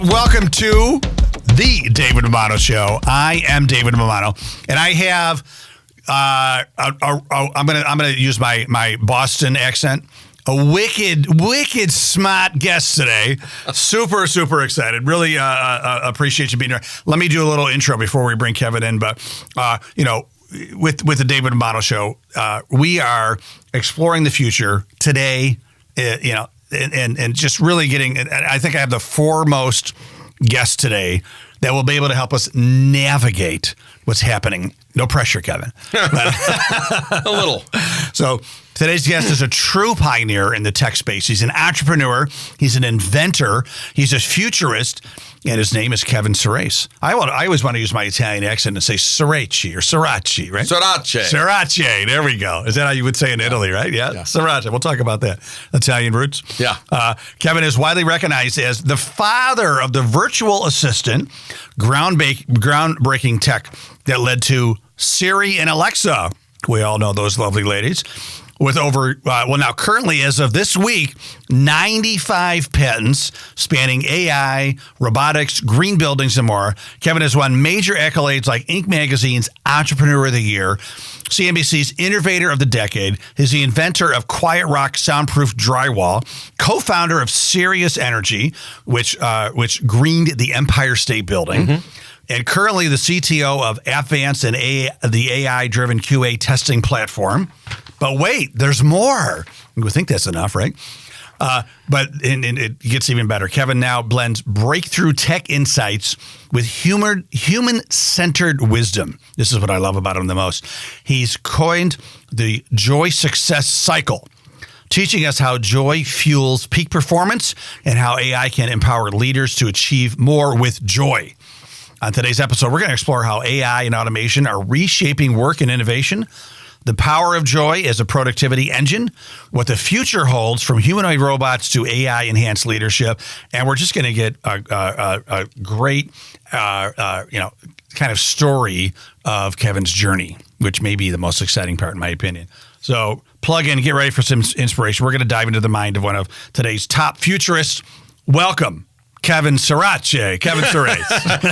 welcome to the David Romano Show. I am David Romano, and I have I'm gonna use my Boston accent. A wicked smart guest today. Super excited. Really appreciate you being here. Let me do a little intro before we bring Kevin in. But with the David Romano Show, we are exploring the future today. And just really getting. I think I have the foremost guest today that will be able to help us navigate what's happening. No pressure, Kevin. A little. So today's guest is a true pioneer in the tech space. He's an entrepreneur. He's an inventor. He's a futurist. And his name is Kevin Surace. I always want to use my Italian accent and say Surace or Surace, right? Surace. There we go. Is that how you would say in Italy, right? Yeah. Surace. We'll talk about that. Italian roots. Yeah. Kevin is widely recognized as the father of the virtual assistant, groundbreaking tech that led to Siri and Alexa. We all know those lovely ladies. With over, now currently as of this week, 95 patents spanning AI, robotics, green buildings, and more. Kevin has won major accolades like Inc. Magazine's Entrepreneur of the Year, CNBC's Innovator of the Decade. He's the inventor of Quiet Rock soundproof drywall, co-founder of Sirius Energy, which greened the Empire State Building. Mm-hmm. And currently the CTO of Advanced and the AI-driven QA testing platform. But wait, there's more. You would think that's enough, right? But it gets even better. Kevin now blends breakthrough tech insights with human-centered wisdom. This is what I love about him the most. He's coined the joy success cycle, teaching us how joy fuels peak performance and how AI can empower leaders to achieve more with joy. On today's episode, we're going to explore how AI and automation are reshaping work and innovation, the power of joy as a productivity engine, what the future holds from humanoid robots to AI-enhanced leadership, and we're just going to get a great, kind of story of Kevin's journey, which may be the most exciting part, in my opinion. So plug in, get ready for some inspiration. We're going to dive into the mind of one of today's top futurists. Welcome, Kevin Surace. Kevin Surace.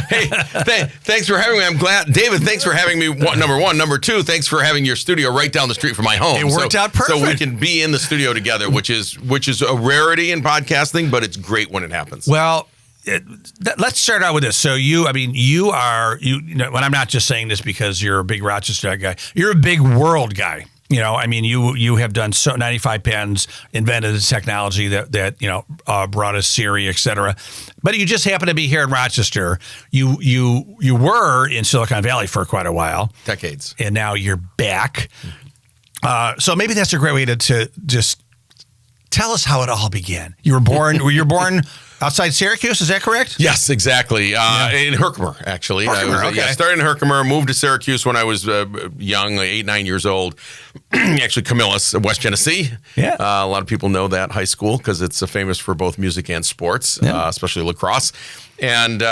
Hey, thanks for having me. I'm glad. David, thanks for having me, number one. Number two, thanks for having your studio right down the street from my home. It worked out perfect. So we can be in the studio together, which is a rarity in podcasting, but it's great when it happens. Well, let's start out with this. So you when I'm not just saying this because you're a big Rochester guy, you're a big world guy. You have done 95 patents, invented the technology that brought us Siri, et cetera. But you just happen to be here in Rochester. You were in Silicon Valley for quite a while. Decades. And now you're back. So maybe that's a great way to just tell us how it all began. You were born outside Syracuse, is that correct? Yes, exactly. In Herkimer, actually. I started in Herkimer, moved to Syracuse when I was young, like 8, 9 years old. Actually, Camillus, West Genesee. Yeah. A lot of people know that high school because it's famous for both music and sports, especially lacrosse. And look,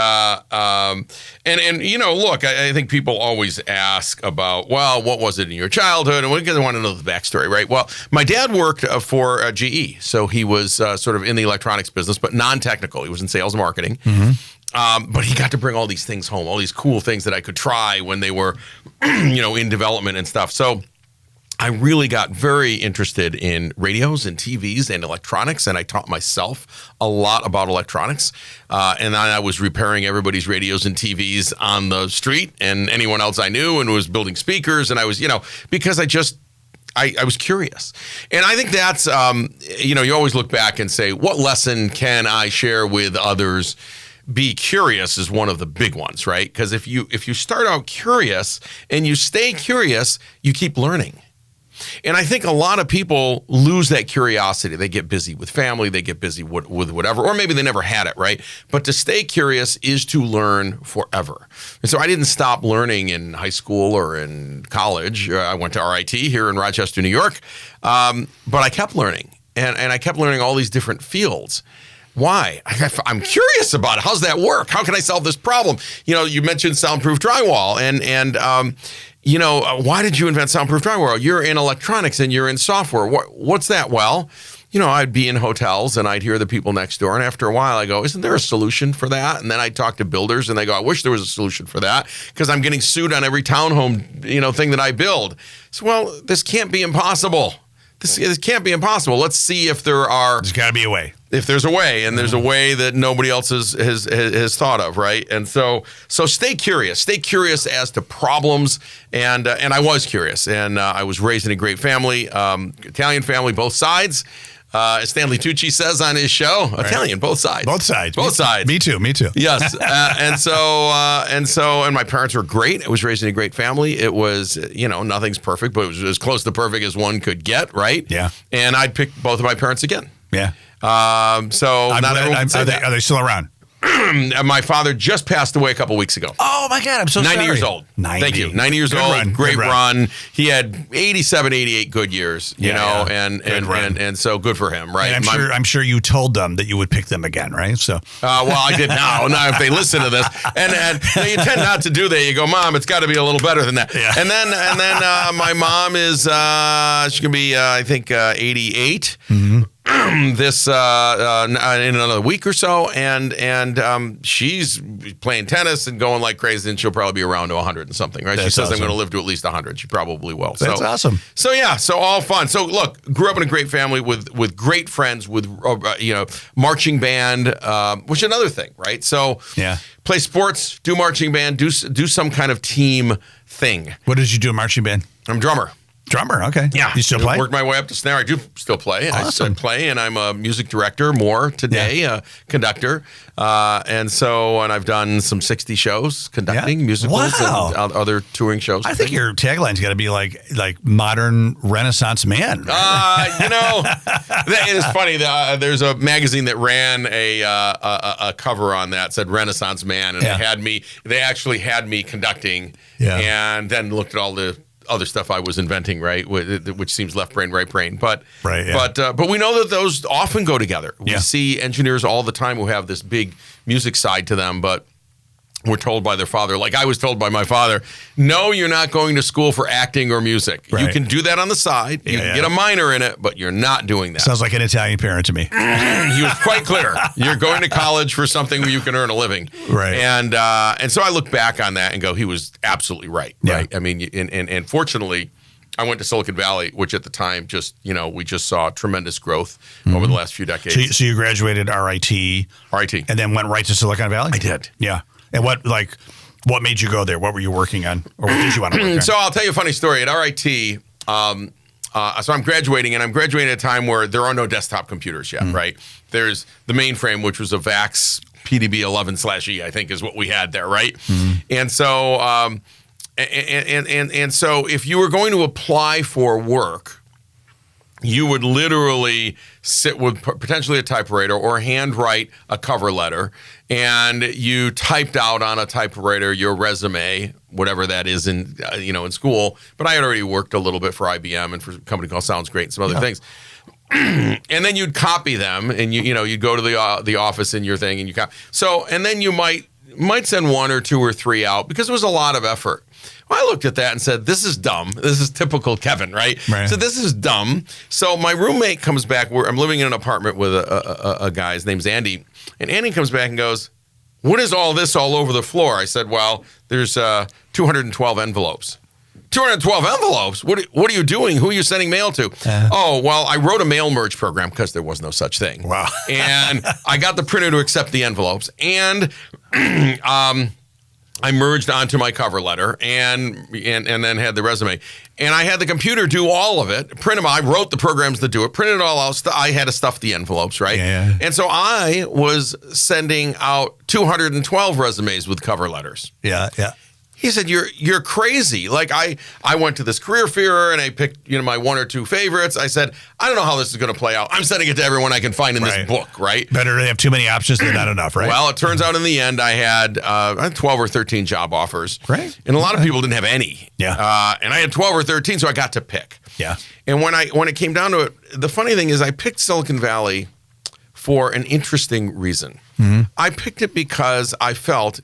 I think people always ask about, well, what was it in your childhood? And because they want to know the backstory, right? Well, my dad worked for GE, so he was sort of in the electronics business, but non-technical. He was in sales and marketing. Mm-hmm. But he got to bring all these things home, all these cool things that I could try when they were, in development and stuff. So I really got very interested in radios and TVs and electronics, and I taught myself a lot about electronics. And then I was repairing everybody's radios and TVs on the street and anyone else I knew, and was building speakers. And I was, because I was curious. And I think that's, you always look back and say, what lesson can I share with others? Be curious is one of the big ones, right? Because if you start out curious and you stay curious, you keep learning. And I think a lot of people lose that curiosity. They get busy with family, they get busy with whatever, or maybe they never had it, right? But to stay curious is to learn forever. And so I didn't stop learning in high school or in college. I went to RIT here in Rochester, New York, but I kept learning. And I kept learning all these different fields. Why? I'm curious about it. How's that work? How can I solve this problem? You mentioned soundproof drywall, and why did you invent soundproof drywall? You're in electronics and you're in software. What's that? Well, I'd be in hotels and I'd hear the people next door. And after a while, I go, isn't there a solution for that? And then I talk to builders and they go, I wish there was a solution for that because I'm getting sued on every townhome, thing that I build. So, well, this can't be impossible. This can't be impossible. Let's see if There's got to be a way. If there's a way, and there's a way that nobody else has thought of, right? And so stay curious. Stay curious as to problems, and I was curious, and I was raised in a great family, Italian family, both sides. As Stanley Tucci says on his show, Italian, both sides. Both sides. Both sides. Me too. Yes. And my parents were great. I was raised in a great family. It was, nothing's perfect, but it was as close to perfect as one could get, right? Yeah. And I'd pick both of my parents again. Yeah. So are they still around? My father just passed away a couple weeks ago. Oh my God, I'm so 90 sorry. years old. 90. Thank you. 90 years old. Run. Great run. He had 87, 88 good years, and so good for him, right? And I'm sure you told them that you would pick them again, right? So well, I did now. Now if they listen to this, and you tend not to do that. You go, Mom, it's got to be a little better than that. Yeah. And then my mom is she's gonna be I think 88. Mm-hmm. This in another week or so, and she's playing tennis and going like crazy, and she'll probably be around to 100 and something, right? She says awesome. I'm going to live to at least 100. She probably will. That's awesome. So all fun. So look, grew up in a great family with great friends, with marching band, which is another thing, right? So play sports, do marching band, do some kind of team thing. What did you do in marching band? I'm a drummer. Drummer, okay. Yeah. You still play? Worked my way up to snare. I do still play. Awesome. I still play, and I'm a music director more today, conductor. And I've done some 60 shows conducting musicals and other touring shows. I think your tagline's got to be like modern Renaissance man. Right? It is funny. There's a magazine that ran a cover on that, said Renaissance man, and they actually had me conducting, and then looked at all the other stuff I was inventing, right? Which seems left brain, right brain. But we know that those often go together. We see engineers all the time who have this big music side to them, but were told by their father, like I was told by my father, no, you're not going to school for acting or music. Right. You can do that on the side. You can get a minor in it, but you're not doing that. Sounds like an Italian parent to me. He was quite clear. You're going to college for something where you can earn a living. Right. And so I look back on that and go, he was absolutely right. Yeah. Right. I mean, and fortunately, I went to Silicon Valley, which at the time we just saw tremendous growth over the last few decades. So you graduated RIT, and then went right to Silicon Valley? I did. Yeah. And what made you go there? What were you working on, or what did you want to work on? So I'll tell you a funny story. At RIT, so I'm graduating, and I'm graduating at a time where there are no desktop computers yet, right? There's the mainframe, which was a VAX PDB 11/E, I think is what we had there, right? And so, and so if you were going to apply for work, you would literally sit with potentially a typewriter or handwrite a cover letter, and you typed out on a typewriter your resume, whatever that is in school. But I had already worked a little bit for IBM and for a company called Sounds Great and some other things. And then you'd copy them, and you'd go to the office in your thing, and you copy. So, and then you might send one or two or three out because it was a lot of effort. Well, I looked at that and said, this is dumb. This is typical Kevin, right? So this is dumb. So my roommate comes back. I'm living in an apartment with a guy. His name's Andy. And Andy comes back and goes, what is all this all over the floor? I said, well, there's 212 envelopes. 212 envelopes? What are you doing? Who are you sending mail to? Oh, well, I wrote a mail merge program because there was no such thing. Wow. And I got the printer to accept the envelopes. And I merged onto my cover letter and then had the resume. And I had the computer do all of it, print them out. I wrote the programs that do it, printed it all out. I had to stuff the envelopes, right? Yeah. And so I was sending out 212 resumes with cover letters. Yeah. He said, you're crazy. Like I went to this career fair and I picked, my one or two favorites. I said, I don't know how this is going to play out. I'm sending it to everyone I can find in this book, right? Better to have too many options than not enough, right? Well, it turns out in the end I had 12 or 13 job offers. Right. And a lot of people didn't have any. Yeah. And I had 12 or 13, so I got to pick. Yeah. And when it came down to it, the funny thing is I picked Silicon Valley for an interesting reason. Mm-hmm. I picked it because I felt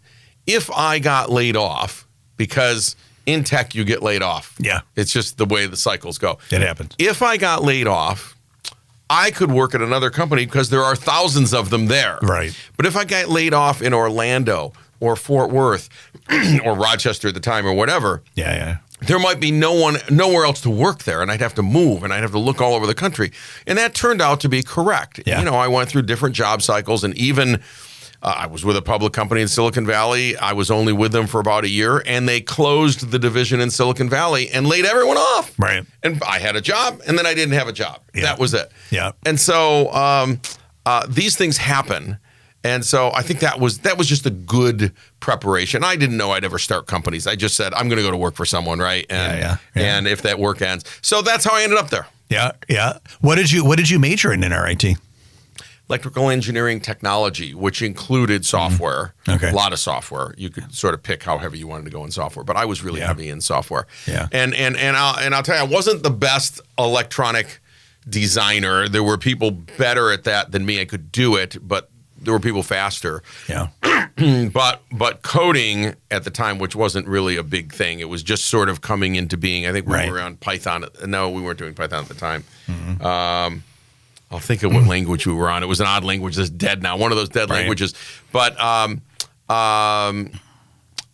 if I got laid off, because in tech, you get laid off. Yeah. It's just the way the cycles go. It happens. If I got laid off, I could work at another company because there are thousands of them there. Right. But if I got laid off in Orlando or Fort Worth or Rochester at the time or whatever, there might be nowhere else to work there, and I'd have to move, and I'd have to look all over the country. And that turned out to be correct. Yeah. You know, I went through different job cycles, and even I was with a public company in Silicon Valley. I was only with them for about a year, and they closed the division in Silicon Valley and laid everyone off. Right. And I had a job, and then I didn't have a job. Yeah. That was it. Yeah. And so these things happen. And so I think that was just a good preparation. I didn't know I'd ever start companies. I just said, I'm going to go to work for someone, right? And and if that work ends. So that's how I ended up there. Yeah, yeah. What did you major in RIT? Electrical engineering technology, which included software. Okay. A lot of software. You could sort of pick how heavy you wanted to go in software, but I was really heavy in software. Yeah. And I'll tell you, I wasn't the best electronic designer. There were people better at that than me. I could do it, but there were people faster. Yeah. But coding at the time, which wasn't really a big thing, it was just sort of coming into being. I think we were on Python. No, we weren't doing Python at the time. Mm-hmm. I'll think of what language we were on. It was an odd language that's dead now, one of those dead languages. But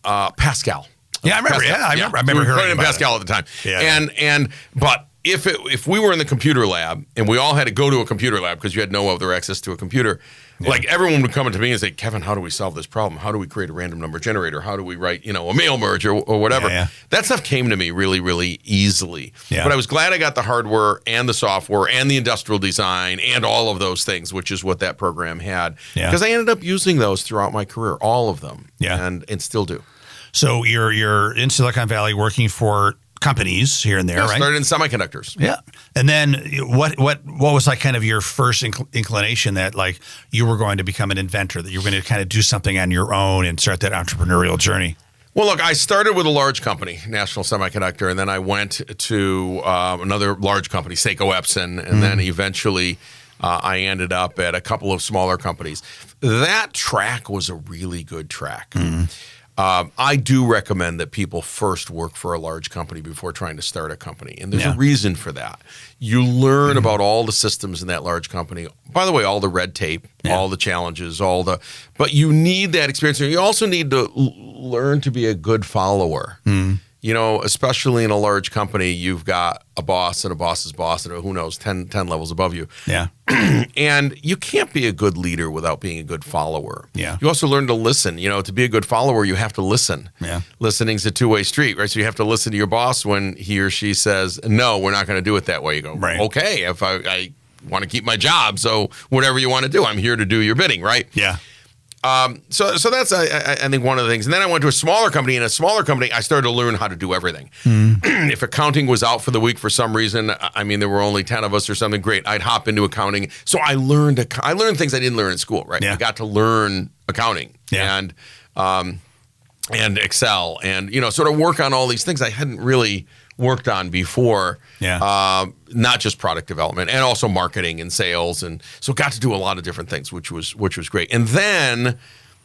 Pascal. Yeah, I remember. Pascal. I remember we were hearing in about Pascal at the time. Yeah. But if we were in the computer lab and we all had to go to a computer lab because you had no other access to a computer, like everyone would come to me and say, Kevin, how do we solve this problem? How do we create a random number generator? How do we write, a mail merge or whatever? That stuff came to me really, really easily. Yeah. But I was glad I got the hardware and the software and the industrial design and all of those things, which is what that program had. Because I ended up using those throughout my career, all of them. Yeah. And still do. So you're in Silicon Valley working for companies here and there, right? Started in semiconductors. Yeah. And then what was like kind of your first inclination that like you were going to become an inventor, that you were going to kind of do something on your own and start that entrepreneurial journey? Well, look, I started with a large company, National Semiconductor, and then I went to another large company, Seiko Epson, and then eventually I ended up at a couple of smaller companies. That track was a really good track. I do recommend that people first work for a large company before trying to start a company. And there's a reason for that. You learn about all the systems in that large company. By the way, all the red tape, all the challenges, but you need that experience. And you also need to learn to be a good follower. Especially in a large company, you've got a boss and a boss's boss and who knows, 10 levels above you. Yeah. And you can't be a good leader without being a good follower. Yeah. You also learn to listen. To be a good follower, you have to listen. Yeah. Listening's a two-way street, right? So you have to listen to your boss when he or she says, no, we're not going to do it that way. You go, okay, if I want to keep my job, so whatever you want to do, I'm here to do your bidding, right? Yeah. So that's, I think, one of the things. And then I went to a smaller company. In a smaller company, I started to learn how to do everything. If accounting was out for the week for some reason, there were only 10 of us or something, great. I'd hop into accounting. So I learned things I didn't learn in school, right? I got to learn accounting and Excel and, sort of work on all these things I hadn't really worked on before. Not just product development and also marketing and sales, and so got to do a lot of different things, which was great. And then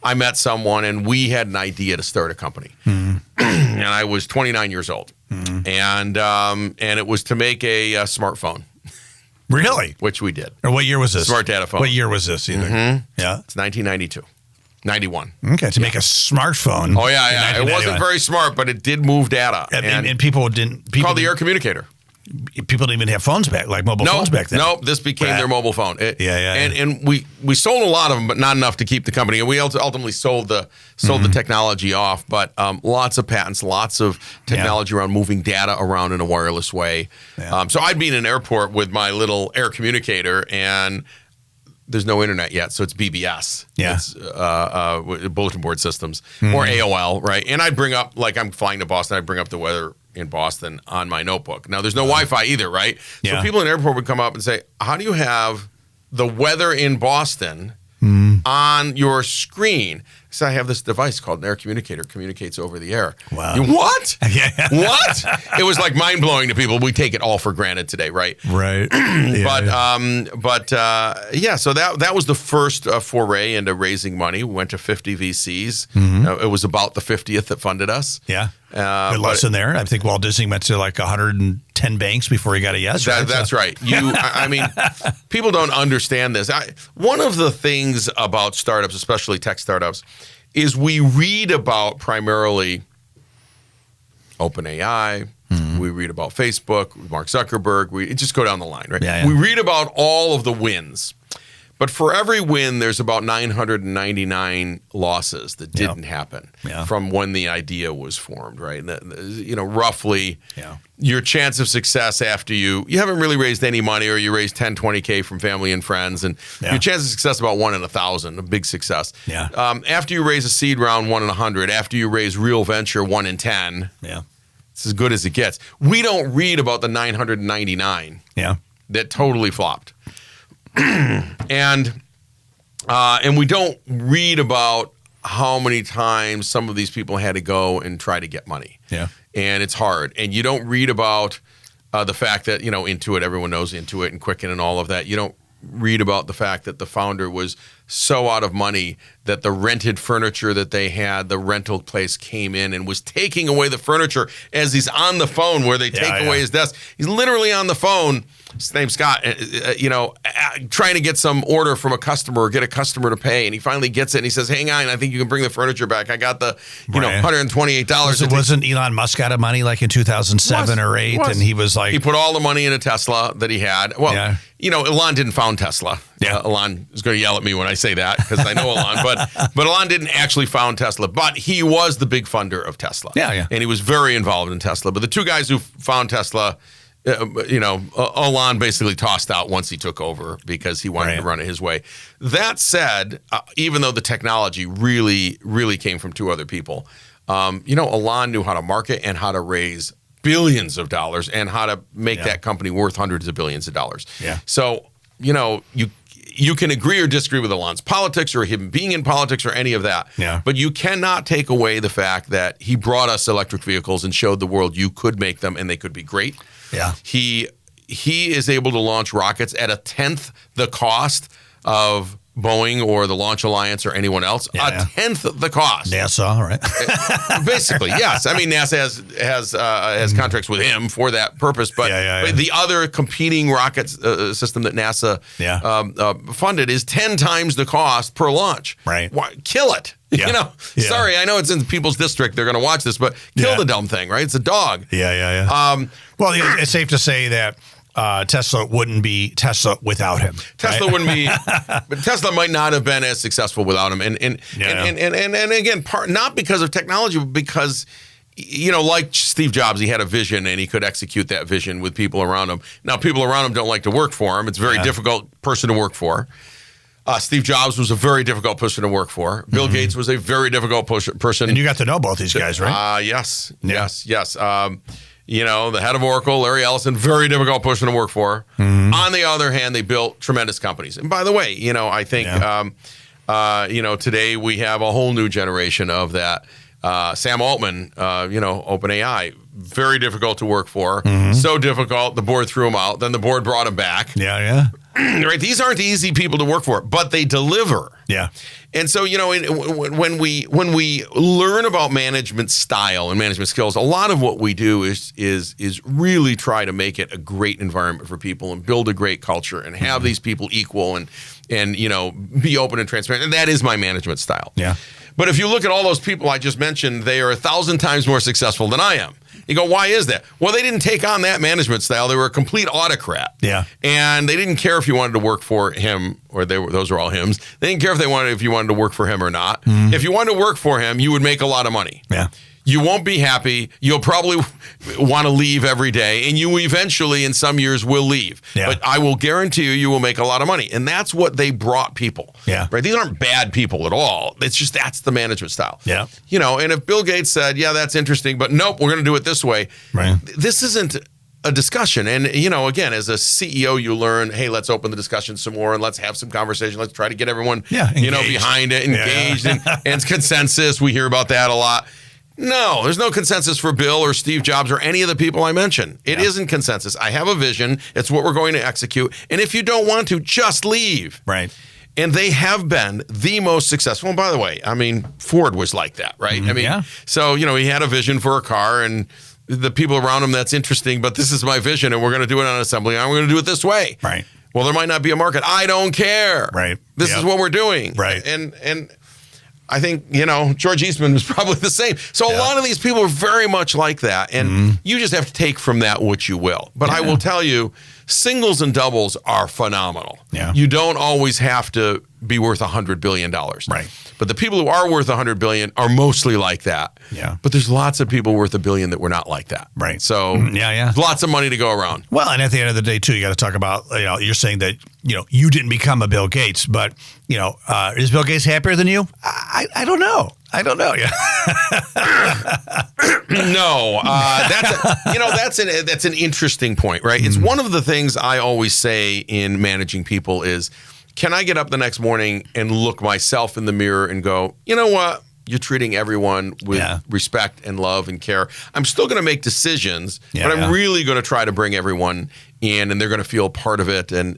I met someone and we had an idea to start a company. And I was 29 years old, and it was to make a smartphone. Really? Which we did. Or what year was this? Smart data phone. What year was this? Either? Yeah, it's 1992. 91. Okay, to make a smartphone. Oh, yeah. It wasn't very smart, but it did move data. And people didn't... Called the air communicator. People didn't even have phones back, like mobile phones back then. No, this became their mobile phone. And we sold a lot of them, but not enough to keep the company. And we ultimately sold the technology off, but lots of patents, lots of technology around moving data around in a wireless way. So I'd be in an airport with my little air communicator, and there's no internet yet, so it's BBS. Yeah. It's bulletin board systems or AOL, right? And I'd bring up, like I'm flying to Boston, I'd bring up the weather in Boston on my notebook. Now, there's no Wi-Fi either, right? Yeah. So people in the airport would come up and say, how do you have the weather in Boston on your screen? So I have this device called an air communicator, communicates over the air. Wow. What? Yeah. What? It was like mind blowing to people. We take it all for granted today, right? Right. Yeah. So that was the first foray into raising money. We went to 50 VCs. It was about the 50th that funded us. Yeah. Good lesson there. I think Walt Disney went to like 110 banks before he got a yes. That's right. I mean, people don't understand this. One of the things about startups, especially tech startups, is we read about primarily OpenAI. We read about Facebook, Mark Zuckerberg. We just go down the line, right? Yeah. We read about all of the wins. But for every win, there's about 999 losses that didn't happen from when the idea was formed, right? Roughly your chance of success after you haven't really raised any money, or you raised 10, 20K from family and friends, and your chance of success about 1 in 1,000, a big success. Yeah. After you raise a seed round, 1 in 100. After you raise real venture, 1 in 10. Yeah. It's as good as it gets. We don't read about the 999 that totally flopped. And we don't read about how many times some of these people had to go and try to get money. Yeah. And it's hard. And you don't read about the fact that, Intuit, everyone knows Intuit and Quicken and all of that. You don't read about the fact that the founder was so out of money that the rented furniture that they had, the rental place came in and was taking away the furniture as he's on the phone where they take away his desk. He's literally on the phone. His name's Scott, trying to get some order from a customer or get a customer to pay. And he finally gets it and he says, hang on, I think you can bring the furniture back. I got the, $128. Wasn't Elon Musk out of money like in 2007 or 8? And he was like... He put all the money in a Tesla that he had. Well, Elon didn't found Tesla. Yeah. Elon is going to yell at me when I say that because I know Elon. But Elon didn't actually found Tesla. But he was the big funder of Tesla. Yeah. And he was very involved in Tesla. But the two guys who found Tesla... Elon basically tossed out once he took over because he wanted to run it his way. That said, even though the technology really, really came from two other people, Elon knew how to market and how to raise billions of dollars and how to make that company worth hundreds of billions of dollars. Yeah. So, you can agree or disagree with Elon's politics or him being in politics or any of that. Yeah. But you cannot take away the fact that he brought us electric vehicles and showed the world you could make them and they could be great. Yeah. He is able to launch rockets at 1/10 the cost of Boeing or the Launch Alliance or anyone else. 1/10 the cost. NASA, right? Basically, yes. I mean, NASA has contracts with him for that purpose, but the other competing rocket system that NASA funded is 10 times the cost per launch. Right. Why, kill it. Sorry, I know it's in people's district. They're going to watch this, but kill the dumb thing, right? It's a dog. Yeah. Well, it's safe to say that Tesla wouldn't be Tesla without him. Tesla wouldn't be, but Tesla might not have been as successful without him. And again, not because of technology, but because, like Steve Jobs, he had a vision and he could execute that vision with people around him. Now, people around him don't like to work for him. It's a very difficult person to work for. Steve Jobs was a very difficult person to work for. Bill Gates was a very difficult person. And you got to know both these guys, right? Yes. The head of Oracle, Larry Ellison, very difficult person to work for. On the other hand, they built tremendous companies. And by the way, I think, today we have a whole new generation of that. Sam Altman, OpenAI, very difficult to work for. So difficult, the board threw him out. Then the board brought him back. Right? These aren't easy people to work for, but they deliver. Yeah. And so, when we learn about management style and management skills, a lot of what we do is really try to make it a great environment for people and build a great culture and have these people equal and be open and transparent. And that is my management style. Yeah. But if you look at all those people I just mentioned, they are 1,000 times more successful than I am. You go, why is that? Well, they didn't take on that management style. They were a complete autocrat. Yeah. And they didn't care if you wanted to work for him, or those were all hims. They didn't care if you wanted to work for him or not. If you wanted to work for him, you would make a lot of money. Yeah. You won't be happy. You'll probably want to leave every day, and you eventually, in some years, will leave. Yeah. But I will guarantee you will make a lot of money. And that's what they brought people. Yeah. Right? These aren't bad people at all. It's just that's the management style. Yeah. And if Bill Gates said, yeah, that's interesting, but nope, we're going to do it this way. Right. This isn't a discussion. And, again, as a CEO, you learn, hey, let's open the discussion some more and let's have some conversation. Let's try to get everyone, behind it, engaged and consensus. We hear about that a lot. No, there's no consensus for Bill or Steve Jobs or any of the people I mentioned. It isn't consensus. I have a vision. It's what we're going to execute. And if you don't want to, just leave. Right. And they have been the most successful. And by the way, Ford was like that, right? So, he had a vision for a car and the people around him, that's interesting, but this is my vision and we're going to do it on assembly line. We're going to do it this way. Right. Well, there might not be a market. I don't care. Right. This is what we're doing. Right. And I think, George Eastman was probably the same. So a lot of these people are very much like that. And you just have to take from that what you will. But I will tell you, singles and doubles are phenomenal. Yeah. You don't always have to be worth $100 billion. Right. But the people who are worth $100 billion are mostly like that. Yeah. But there's lots of people worth $1 billion that were not like that. Right. So lots of money to go around. Well, and at the end of the day, too, you got to talk about, you're saying that, you didn't become a Bill Gates, but, is Bill Gates happier than you? I don't know. I don't know. Yeah. No, that's an interesting point, right? It's one of the things I always say in managing people is, can I get up the next morning and look myself in the mirror and go, you know what? You're treating everyone with respect and love and care. I'm still going to make decisions, but I'm really going to try to bring everyone in, and they're going to feel part of it and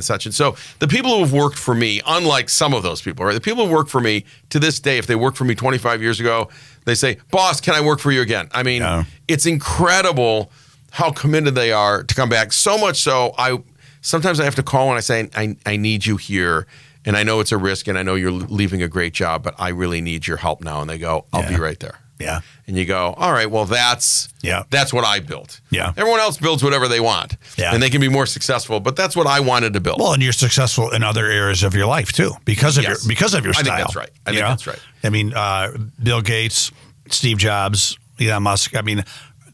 such. And so the people who have worked for me, unlike some of those people, right? The people who work for me to this day, if they worked for me 25 years ago, they say, boss, can I work for you again? It's incredible how committed they are to come back. So much so, sometimes I have to call and I say, I need you here. And I know it's a risk and I know you're leaving a great job, but I really need your help now. And they go, I'll be right there. Yeah. And you go, all right, well, that's what I built. Yeah. Everyone else builds whatever they want. Yeah. And they can be more successful, but that's what I wanted to build. Well, and you're successful in other areas of your life too, because of your style. I think that's right. I think that's right. Bill Gates, Steve Jobs, Elon Musk,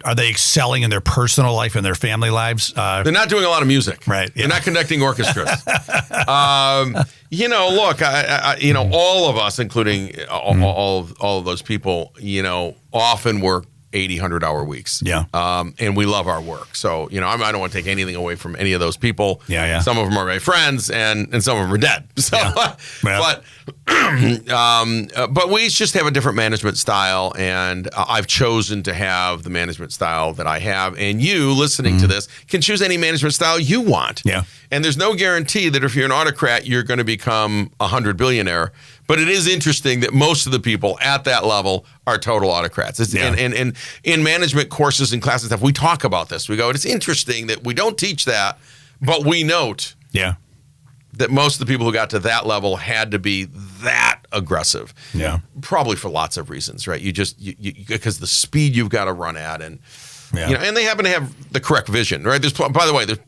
are they excelling in their personal life and their family lives? They're not doing a lot of music. Right. They're not conducting orchestras. Look, all of us, including all of those people, often work 80, 100-hour weeks. Yeah. And we love our work. So, I don't want to take anything away from any of those people. Yeah. Some of them are my friends and some of them are dead. So, but we just have a different management style, and I've chosen to have the management style that I have. And you, listening to this, can choose any management style you want. Yeah. And there's no guarantee that if you're an autocrat, you're going to become a 100 billionaire. But it is interesting that most of the people at that level are total autocrats. And in management courses and classes and stuff, we talk about this. We go, it's interesting that we don't teach that, but we note that most of the people who got to that level had to be that aggressive. Yeah. Probably for lots of reasons, right? You because the speed you've got to run at, and and they happen to have the correct vision, right? By the way, there's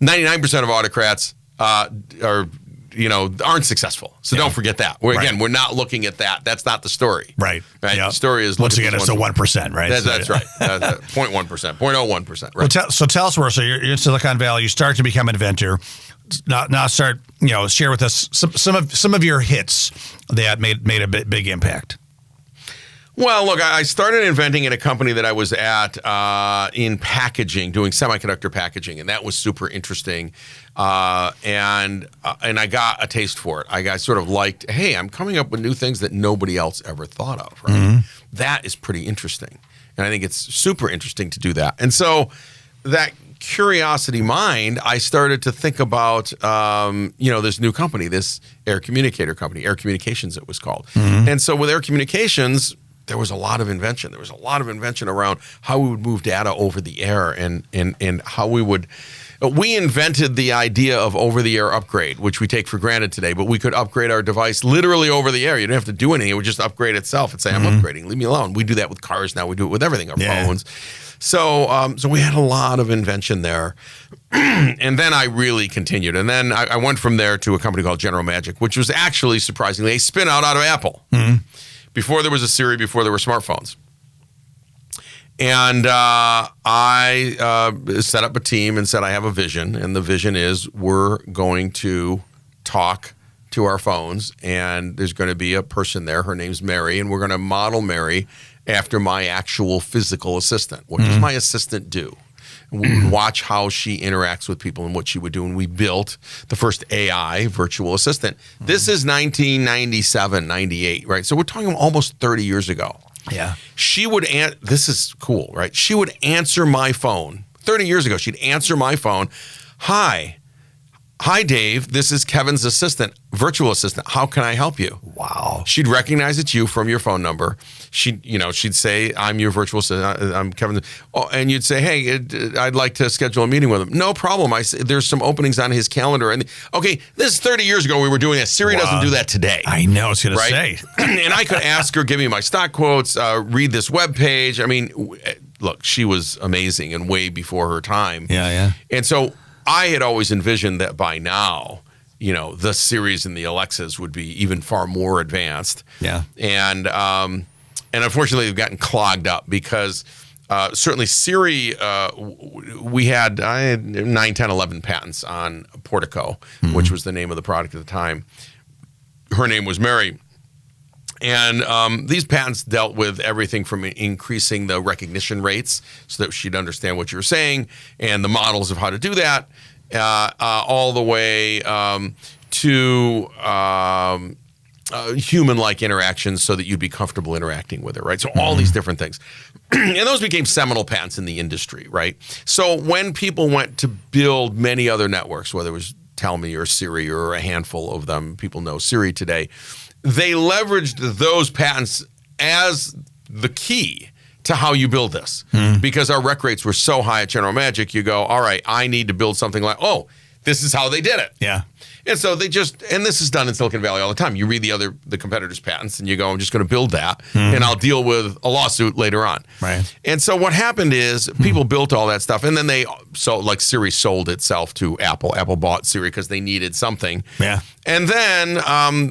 99% of autocrats aren't successcsul. So don't forget that. We're not looking at that. That's not the story. Right. Yep. The story is, once again, it's the 1%, right? That's right. 0.1%, 0.01%. Right. Well, so tell us more. So you're in Silicon Valley. You start to become an inventor. Now start, share with us some of your hits that made a big impact. Well, look, I started inventing in a company that I was at in packaging, doing semiconductor packaging, and that was super interesting. And I got a taste for it. I sort of liked, hey, I'm coming up with new things that nobody else ever thought of. Right? Mm-hmm. That is pretty interesting, and I think it's super interesting to do that. And so that curiosity mind, I started to think about, this new company, this air communicator company, Air Communications, it was called. Mm-hmm. And so with Air Communications, there was a lot of invention. There was a lot of invention around how we would move data over the air and how we would. We invented the idea of over-the-air upgrade, which we take for granted today, but we could upgrade our device literally over the air. You didn't have to do anything. It would just upgrade itself and say, I'm upgrading. Leave me alone. We do that with cars now. We do it with everything, our phones. So we had a lot of invention there. And then I really continued. And then I went from there to a company called General Magic, which was actually, surprisingly, a spin-out out of Apple. Mm-hmm. Before there was a Siri, before there were smartphones. And I set up a team and said, I have a vision. And the vision is we're going to talk to our phones. And there's going to be a person there. Her name's Mary. And we're going to model Mary after my actual physical assistant. What does my assistant do? And we would watch how she interacts with people and what she would do. And we built the first AI virtual assistant. This is 1997, 98, right? So we're talking almost 30 years ago. Yeah. She would, this is cool, right? She would answer my phone. 30 years ago, she'd answer my phone. Hi, Dave. This is Kevin's assistant, virtual assistant. How can I help you? Wow. She'd recognize it's you from your phone number. She'd say, I'm your virtual assistant. I'm Kevin. Oh, and you'd say, hey, I'd like to schedule a meeting with him. No problem. There's some openings on his calendar. And okay, this is 30 years ago we were doing that. Siri doesn't do that today. I know. I was going to say. And I could ask her, give me my stock quotes, read this web page. I mean, look, she was amazing and way before her time. Yeah. And so I had always envisioned that by now, the Siris and the Alexas would be even far more advanced. Yeah. And unfortunately, they've gotten clogged up because certainly Siri, I had 9, 10, 11 patents on Portico, which was the name of the product at the time. Her name was Mary. And these patents dealt with everything from increasing the recognition rates so that she'd understand what you were saying and the models of how to do that, all the way to human-like interactions so that you'd be comfortable interacting with her, right? So all these different things. And those became seminal patents in the industry, right? So when people went to build many other networks, whether it was Tell Me or Siri or a handful of them, people know Siri today, they leveraged those patents as the key to how you build this. Because our rec rates were so high at General Magic, you go, all right, I need to build something like, this is how they did it. Yeah. And so and this is done in Silicon Valley all the time. You read the competitors' patents and you go, I'm just going to build that and I'll deal with a lawsuit later on. Right. And so what happened is people built all that stuff and then like Siri sold itself to Apple. Apple bought Siri because they needed something. Yeah. And then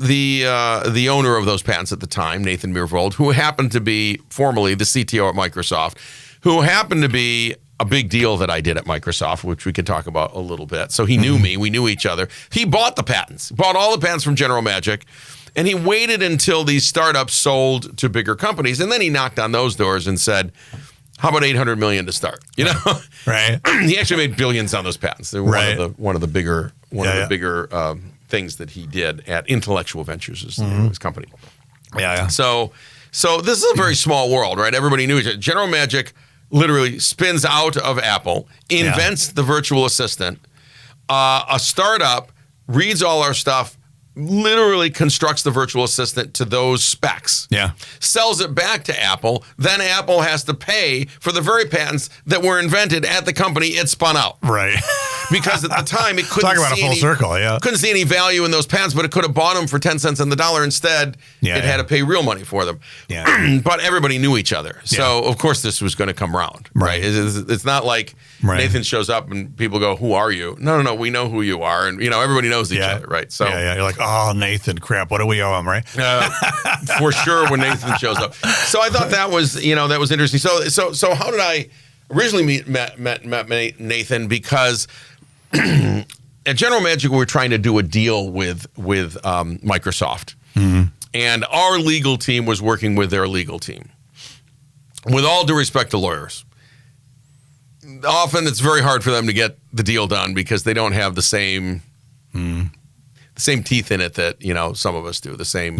the owner of those patents at the time, Nathan Myhrvold, who happened to be formerly the CTO at Microsoft, who happened to be a big deal that I did at Microsoft, which we could talk about a little bit. So he knew me. We knew each other. He bought the patents, bought all the patents from General Magic, and he waited until these startups sold to bigger companies, and then he knocked on those doors and said, how about $800 million to start? Right. He actually made billions on those patents. They're one of the bigger things that he did at Intellectual Ventures, is the name of his company. Yeah. So this is a very small world, right? Everybody knew each other. General Magic literally spins out of Apple, invents the virtual assistant. A startup reads all our stuff, literally constructs the virtual assistant to those specs. Yeah. Sells it back to Apple. Then Apple has to pay for the very patents that were invented at the company it spun out. Right. Because at the time it couldn't talk about a full circle, couldn't see any value in those patents, but it could have bought them for 10 cents on the dollar. Instead, it had to pay real money for them. Yeah. But everybody knew each other. So, of course, this was going to come around. Right. It's not like Nathan shows up and people go, who are you? No, we know who you are. And, everybody knows each other, right? So, You're like, oh, Nathan, crap, what do we owe him, right? For sure when Nathan shows up. So I thought that was interesting. So how did I originally met Nathan? Because at General Magic, we were trying to do a deal with Microsoft. And our legal team was working with their legal team. With all due respect to lawyers, often it's very hard for them to get the deal done because they don't have the same teeth in it that some of us do, the same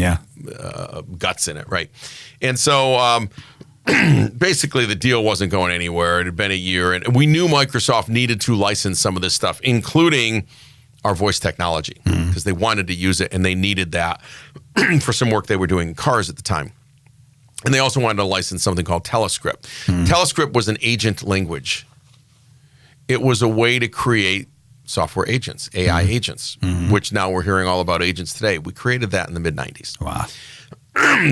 guts in it, right? And so basically the deal wasn't going anywhere. It had been a year, and we knew Microsoft needed to license some of this stuff, including our voice technology, because they wanted to use it and they needed that for some work they were doing in cars at the time. And they also wanted to license something called Telescript. Telescript was an agent language. It was a way to create software agents, AI agents, which now we're hearing all about agents today. We created that in the mid-90s. Wow.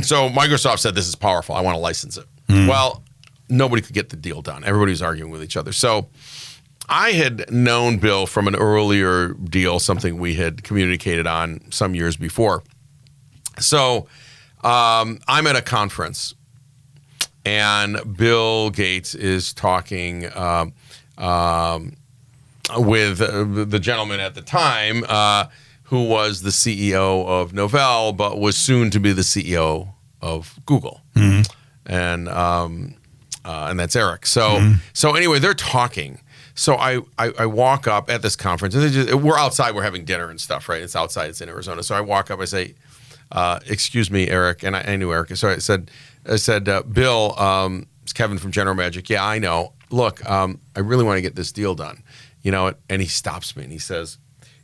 So Microsoft said, this is powerful. I want to license it. Well, nobody could get the deal done. Everybody was arguing with each other. So I had known Bill from an earlier deal, something we had communicated on some years before. So I'm at a conference, and Bill Gates is talking with the gentleman at the time who was the CEO of Novell, but was soon to be the CEO of Google. And that's Eric. So anyway, they're talking. So I walk up at this conference, and we're outside, we're having dinner and stuff, right? It's outside, it's in Arizona. So I walk up, I say, excuse me, Eric, and I knew Eric. So I said, Bill, it's Kevin from General Magic. Yeah, I know. Look, I really want to get this deal done. And he stops me and he says,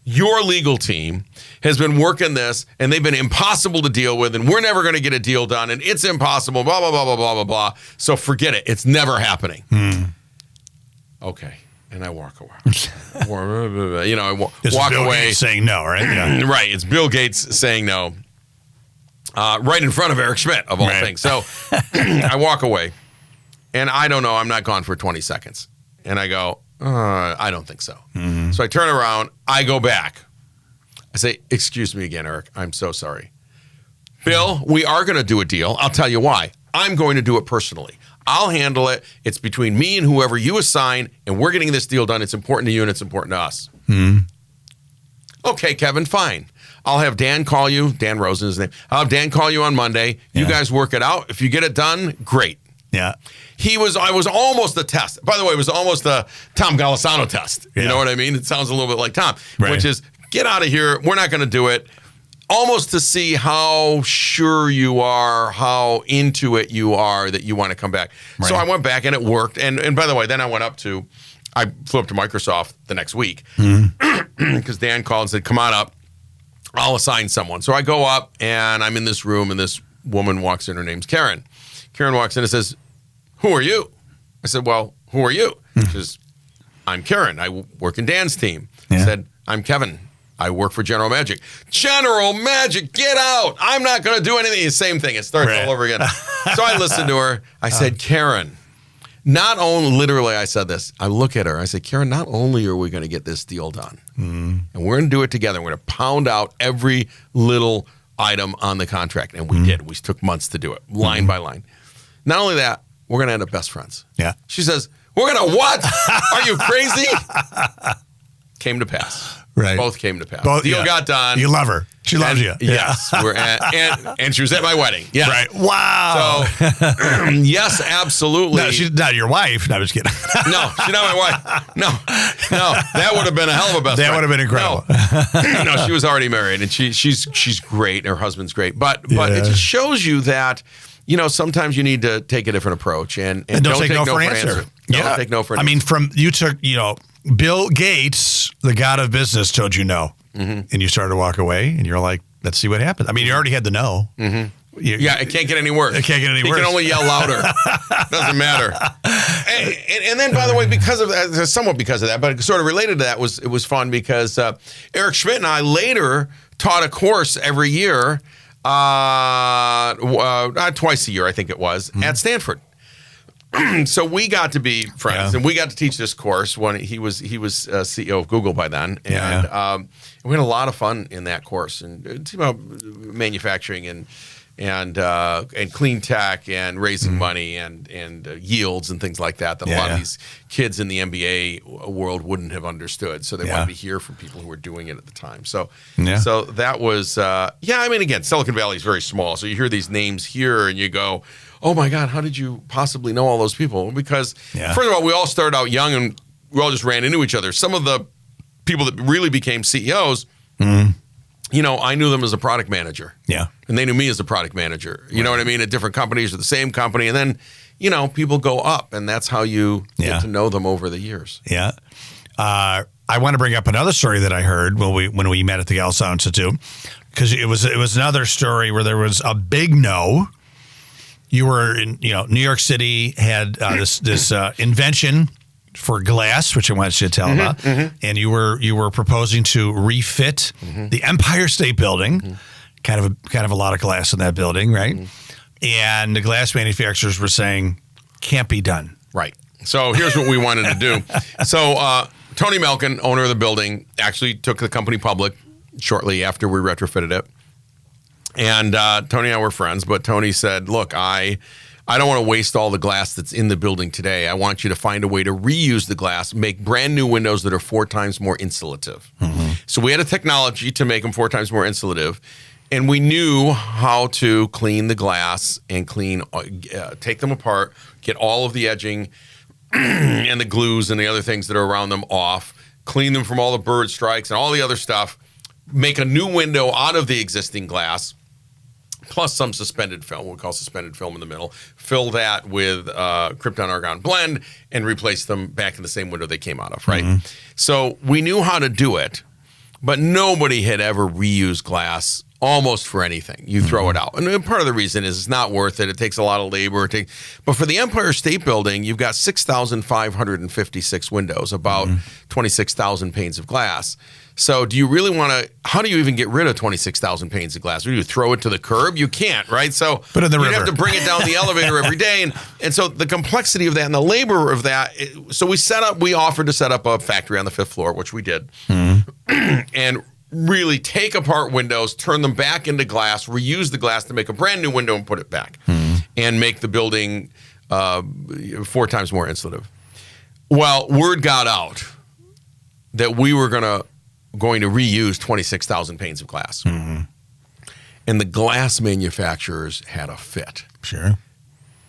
your legal team has been working this and they've been impossible to deal with and we're never going to get a deal done and it's impossible, blah, blah, blah, blah, blah, blah, blah. So forget it. It's never happening. Okay. And I walk away. I walk Bill away. Gates saying no, right? Yeah. Right. It's Bill Gates saying no. Right in front of Eric Schmidt, of all things. So I walk away and I don't know. I'm not gone for 20 seconds. And I go, I don't think so. So I turn around, I go back. I say, excuse me again, Eric. I'm so sorry. Bill, we are going to do a deal. I'll tell you why. I'm going to do it personally. I'll handle it. It's between me and whoever you assign, and we're getting this deal done. It's important to you, and it's important to us. Okay, Kevin, fine. I'll have Dan call you. Dan Rosen is his name. I'll have Dan call you on Monday. You guys work it out. If you get it done, great. Yeah. I was almost a test. By the way, it was almost a Tom Golisano test. You know what I mean? It sounds a little bit like Tom, which is get out of here. We're not going to do it. Almost to see how sure you are, how into it you are that you want to come back. Right. So I went back and it worked. And by the way, then I flew up to Microsoft the next week because Dan called and said, come on up. I'll assign someone. So I go up and I'm in this room and this woman walks in. Her name's Karen. Karen walks in and says, who are you? I said, well, who are you? She says, I'm Karen. I work in Dan's team. I said, I'm Kevin. I work for General Magic. General Magic, get out. I'm not going to do anything. The same thing. It starts all over again. So I listened to her. I said, Karen, not only, literally I said this. I look at her. I said, Karen, not only are we going to get this deal done, and we're going to do it together. We're going to pound out every little item on the contract. And we did. We took months to do it, line by line. Not only that, we're going to end up best friends. Yeah. She says, we're going to what? Are you crazy? Came to pass. Right. Both came to pass. Deal got done. You love her. She loves you. Yes. And she was at my wedding. Yeah. Right. Wow. So, yes, absolutely. No, she's not your wife. No, I'm just kidding. No, she's not my wife. No. That would have been a hell of a best friend. That would have been incredible. No, she was already married, and she's great. Her husband's great. But it just shows you that, sometimes you need to take a different approach and don't take no for an answer. Don't take no for an answer. I mean, you took, Bill Gates, the god of business, told you no. And you started to walk away, and you're like, let's see what happens. I mean, you already had the no. It can't get any worse. It can't get any worse. You can only yell louder. Doesn't matter. And then, by the way, somewhat because of that, but sort of related to that, it was fun because Eric Schmidt and I later taught a course every year, twice a year, I think it was, at Stanford. So we got to be friends, and we got to teach this course when he was CEO of Google by then, and we had a lot of fun in that course, and it's about manufacturing and clean tech and raising money and yields and things like that a lot of these kids in the MBA world wouldn't have understood. So they wanted to hear from people who were doing it at the time. So that was I mean, again, Silicon Valley is very small, so you hear these names here and you go, oh my God, how did you possibly know all those people? Because first of all, we all started out young and we all just ran into each other. Some of the people that really became CEOs, I knew them as a product manager. Yeah. And they knew me as a product manager. You know what I mean? At different companies or the same company. And then, people go up, and that's how you get to know them over the years. Yeah. I want to bring up another story that I heard when we met at the Gallup Institute, because it was another story where there was a big no. You were in, New York City had this invention for glass, which I wanted you to tell about, and you were proposing to refit the Empire State Building, kind of a lot of glass in that building, right? And the glass manufacturers were saying, can't be done. Right. So here's what we wanted to do. So Tony Malkin, owner of the building, actually took the company public shortly after we retrofitted it. And Tony and I were friends, but Tony said, look, I don't want to waste all the glass that's in the building today. I want you to find a way to reuse the glass, make brand new windows that are 4 times more insulative. So we had a technology to make them 4 times more insulative, and we knew how to clean the glass and take them apart, get all of the edging and the glues and the other things that are around them off, clean them from all the bird strikes and all the other stuff, make a new window out of the existing glass, plus some suspended film, what we call suspended film in the middle, fill that with Krypton Argon blend, and replace them back in the same window they came out of, right? So we knew how to do it, but nobody had ever reused glass almost for anything. You throw it out. And part of the reason is it's not worth it. It takes a lot of labor. But for the Empire State Building, you've got 6,556 windows, about 26,000 panes of glass. So do you really want to, how do you even get rid of 26,000 panes of glass? Do you throw it to the curb? You can't, right? So put it in the you'd river. have to bring it down the elevator every day. And so the complexity of that and the labor of that, so we offered to set up a factory on the 5th floor, which we did. And really take apart windows, turn them back into glass, reuse the glass to make a brand new window and put it back, and make the building 4 times more insulative. Well, word got out that we were going to reuse 26,000 panes of glass. And the glass manufacturers had a fit. Sure.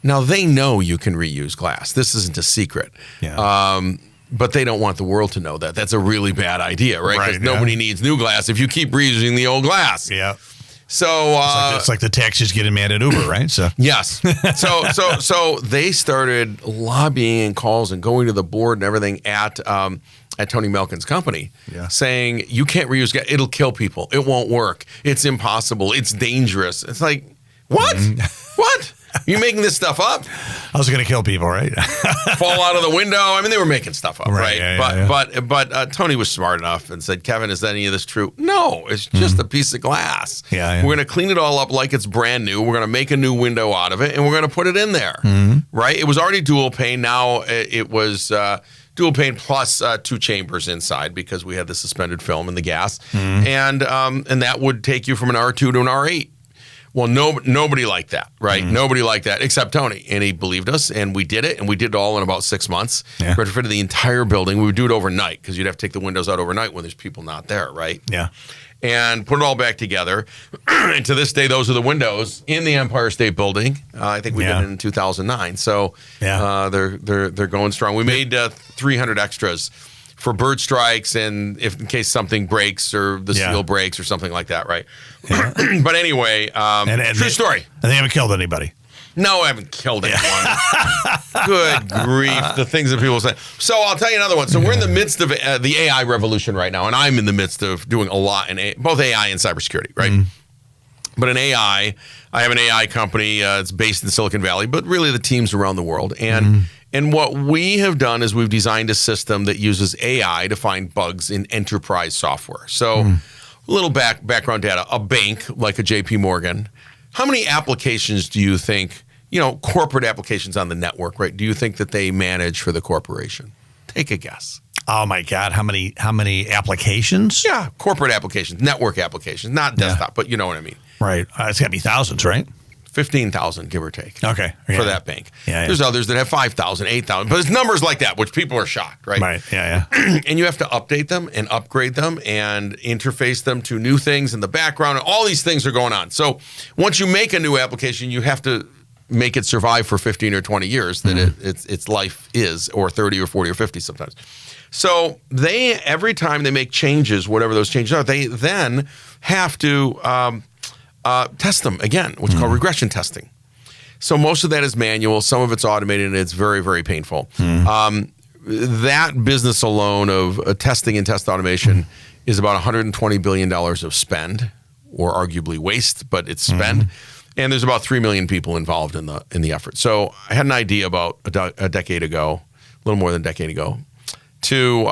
Now, they know you can reuse glass. This isn't a secret. Yeah. But they don't want the world to know that. That's a really bad idea, right? Because nobody needs new glass if you keep reusing the old glass. Yeah. So it's like the taxis getting mad at Uber, right? So yes. So they started lobbying and calls and going to the board and everything at Tony Melkin's company, saying you can't reuse gas. It'll kill people. It won't work. It's impossible. It's dangerous. It's like, what? What? You making this stuff up? I was going to kill people, right? Fall out of the window. I mean, they were making stuff up, right? Yeah, But Tony was smart enough and said, Kevin, is any of this true? No, it's just a piece of glass. Yeah. We're going to clean it all up like it's brand new. We're going to make a new window out of it, and we're going to put it in there, right? It was already dual pane. Now it was dual pane plus 2 chambers inside because we had the suspended film and the gas, and that would take you from an R2 to an R8. Well, nobody liked that, right? Nobody liked that except Tony, and he believed us, and we did it, and we did it all in about 6 months. Yeah. Retrofitted the entire building. We would do it overnight because you'd have to take the windows out overnight when there's people not there, right? Yeah. And put it all back together. And to this day, those are the windows in the Empire State Building. I think we did it in 2009. So they're going strong. We made 300 extras for bird strikes and if in case something breaks or the seal breaks or something like that, right? Yeah. But anyway, true story. And they haven't killed anybody. No, I haven't killed anyone. Good grief, the things that people say. So I'll tell you another one. So we're in the midst of the AI revolution right now, and I'm in the midst of doing a lot in both AI and cybersecurity, right? But in AI, I have an AI company. It's based in Silicon Valley, but really the teams around the world. And what we have done is we've designed a system that uses AI to find bugs in enterprise software. So a little background data, a bank like a JP Morgan, how many applications do you think, corporate applications on the network, right? Do you think that they manage for the corporation? Take a guess. Oh my God, how many applications? Yeah, corporate applications, network applications, not desktop, but you know what I mean. Right. It's got to be thousands, right? 15,000, give or take. Okay. For that bank. Yeah. There's others that have 5,000, 8,000, but it's numbers like that, which people are shocked, right? Right. Yeah. And you have to update them and upgrade them and interface them to new things in the background. And all these things are going on. So once you make a new application, you have to make it survive for 15 or 20 years that its life is, or 30 or 40 or 50 sometimes. So every time they make changes, whatever those changes are, they then have to test them again, what's called regression testing. So most of that is manual. Some of it's automated, and it's very, very painful. That business alone of testing and test automation is about $120 billion of spend, or arguably waste, but it's spend. And there's about 3 million people involved in the effort. So I had an idea about a decade ago, a little more than a decade ago, to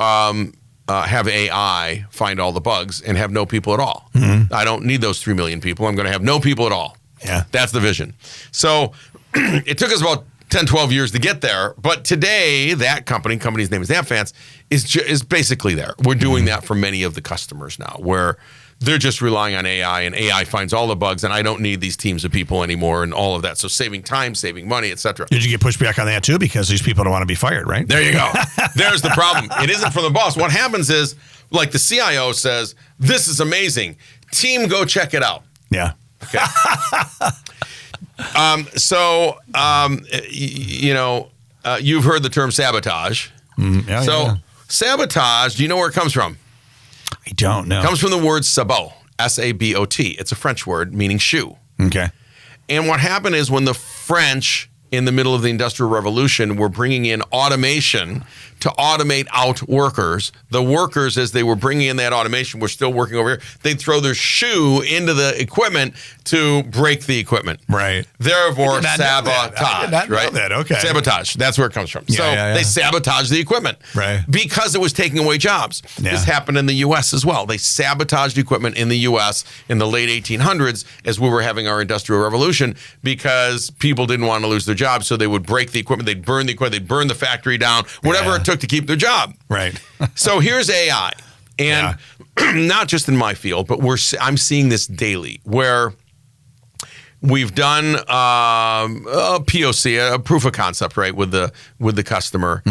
have AI find all the bugs and have no people at all. I don't need those 3 million people. I'm going to have no people at all. Yeah. That's the vision. So it took us about 10, 12 years to get there. But today, that company's name is AppFance, is basically there. We're doing that for many of the customers now, where they're just relying on AI, and AI finds all the bugs, and I don't need these teams of people anymore and all of that. So saving time, saving money, et cetera. Did you get pushback on that too? Because these people don't want to be fired, right? There you go. There's the problem. It isn't from the boss. What happens is, like the CIO says, this is amazing. Team, go check it out. Yeah. Okay. you've heard the term sabotage. Sabotage, do you know where it comes from? I don't know. It comes from the word sabot, S-A-B-O-T. It's a French word meaning shoe. Okay. And what happened is when the French, in the middle of the Industrial Revolution, were bringing in automation to automate out workers. The workers, as they were bringing in that automation, were still working over here. They'd throw their shoe into the equipment to break the equipment. Right. Therefore, sabotage. I did not know right? that. Okay. Sabotage. That's where it comes from. They sabotaged the equipment. Right. Because it was taking away jobs. Yeah. This happened in the U.S. as well. They sabotaged equipment in the U.S. in the late 1800s as we were having our Industrial Revolution because people didn't want to lose their jobs, so they would break the equipment. They'd burn the equipment. They'd burn the factory down. Whatever it took to keep their job. Right. So here's AI. And not just in my field, but I'm seeing this daily where we've done a POC, a proof of concept, right, with the customer,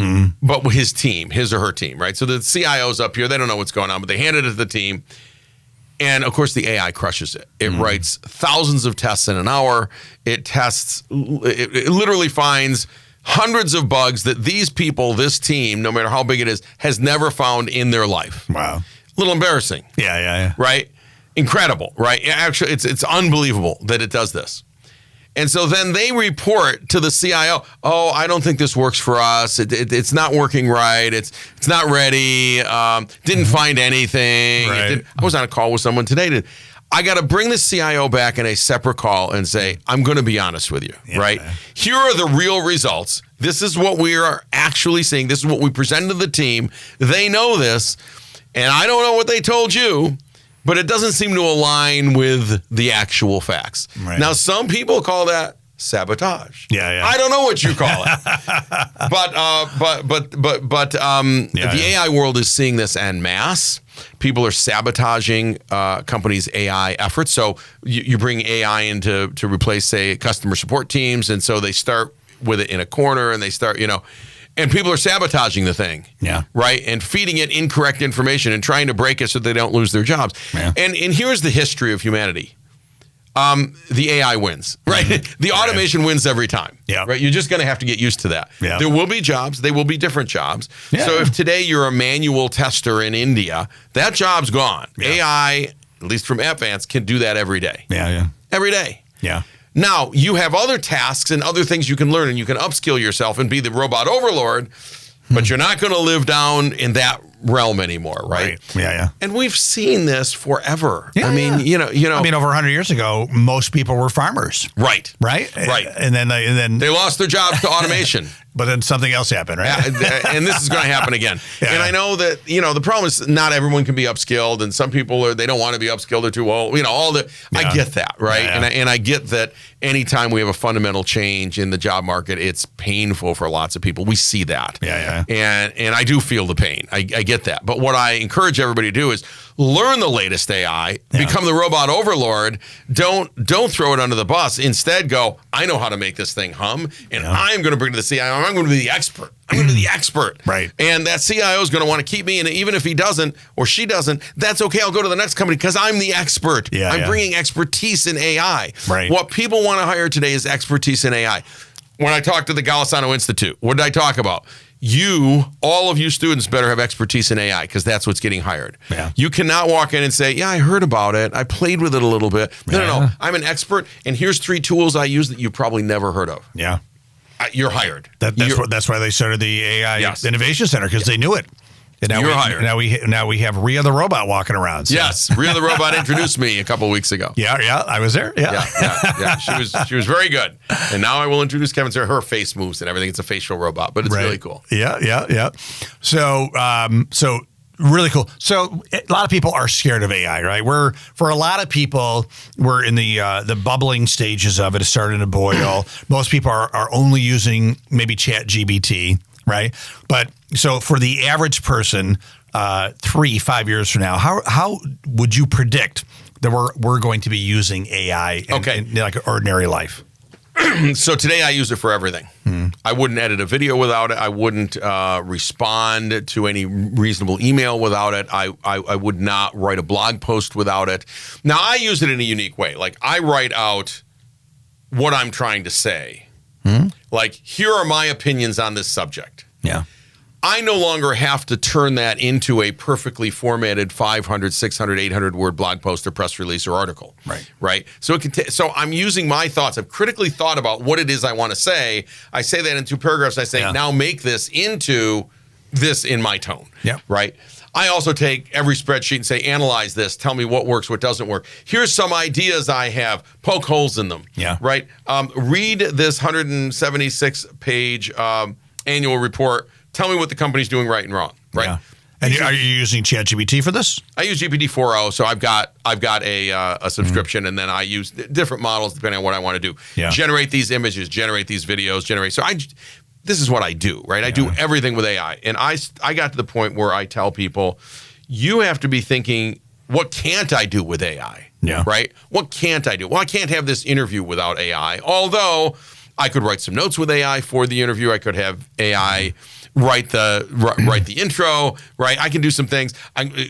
but with his or her team, right? So the CIO's up here, they don't know what's going on, but they hand it to the team. And of course, the AI crushes it. It writes thousands of tests in an hour. It literally finds hundreds of bugs that these people, this team, no matter how big it is, has never found in their life. Wow. A little embarrassing. Yeah. Right? Incredible, right? Actually, it's unbelievable that it does this. And so then they report to the CIO, oh, I don't think this works for us. It's not working right. It's not ready. Didn't find anything. Right. I was on a call with someone today. I got to bring the CIO back in a separate call and say, I'm going to be honest with you, right? Here are the real results. This is what we are actually seeing. This is what we presented to the team. They know this, and I don't know what they told you, but it doesn't seem to align with the actual facts. Right. Now, some people call that sabotage. Yeah. I don't know what you call it, but the AI world is seeing this en masse. People are sabotaging companies' AI efforts. So you bring AI in to replace, say, customer support teams, and so they start with it in a corner, and they start, and people are sabotaging the thing, right, and feeding it incorrect information and trying to break it so they don't lose their jobs. Yeah. And here's the history of humanity. The AI wins, right? The automation wins every time, right? You're just going to have to get used to that. Yeah. There will be jobs. They will be different jobs. Yeah. So if today you're a manual tester in India, that job's gone. Yeah. AI, at least from Advance, can do that every day. Yeah. Every day. Yeah. Now, you have other tasks and other things you can learn, and you can upskill yourself and be the robot overlord, but you're not going to live down in that realm anymore, right? Yeah. And we've seen this forever. Yeah, I mean, you know. I mean, over 100 years ago, most people were farmers. Right. And then they lost their jobs to automation. But then something else happened, right? And this is going to happen again. Yeah. And I know that, the problem is not everyone can be upskilled, and some people they don't want to be upskilled. They're too old. I get that, right? Yeah. And I get that anytime we have a fundamental change in the job market, it's painful for lots of people. We see that. Yeah. And I do feel the pain. I get that. But what I encourage everybody to do is learn the latest AI, become the robot overlord. Don't throw it under the bus. Instead, go, I know how to make this thing hum, and I'm going to bring it to the CIO. I'm going to be the expert. I'm going to be the expert. Right. And that CIO is going to want to keep me, and even if he doesn't or she doesn't, that's okay. I'll go to the next company because I'm the expert. I'm bringing expertise in AI. Right. What people want to hire today is expertise in AI. When I talked to the Golisano Institute, what did I talk about? All of you students better have expertise in AI because that's what's getting hired. Yeah. You cannot walk in and say, I heard about it. I played with it a little bit. No. I'm an expert, and here's 3 tools I use that you probably never heard of. Yeah. You're hired. That's why they started the AI Innovation Center, because they knew it. And now You're hired. Now we have Rhea the robot walking around. So. Yes, Rhea the robot introduced me a couple of weeks ago. Yeah, I was there. Yeah. She was very good. And now I will introduce Kevin to her face moves and everything. It's a facial robot, but it's really cool. Yeah. So really cool. So a lot of people are scared of AI, right? For a lot of people, we're in the bubbling stages of it. It's starting to boil. Most people are only using maybe ChatGPT, right? But so for the average person, 3-5 years from now, how would you predict that we're going to be using AI in like ordinary life? So today I use it for everything. I wouldn't edit a video without it. I wouldn't respond to any reasonable email without it. I would not write a blog post without it. Now, I use it in a unique way. Like, I write out what I'm trying to say Like, here are my opinions on this subject. Yeah. I no longer have to turn that into a perfectly formatted 500, 600, 800 word blog post or press release or article. Right. So it can so I'm using my thoughts. I've critically thought about what it is I want to say. I say that in 2 paragraphs. I say, now make this into this in my tone. Yeah. Right. I also take every spreadsheet and say, analyze this. Tell me what works, what doesn't work. Here's some ideas I have. Poke holes in them. Yeah. Right. Read this 176 page annual report. Tell me what the company's doing right and wrong, right? Yeah. And are you using ChatGPT for this? I use GPT 4.0, so I've got a subscription, and then I use different models depending on what I want to do. Yeah. Generate these images, generate these videos, So this is what I do, right? I do everything with AI, and I got to the point where I tell people, you have to be thinking, what can't I do with AI? Yeah. Right? What can't I do? Well, I can't have this interview without AI, although I could write some notes with AI for the interview. I could have AI write the intro, right? I can do some things.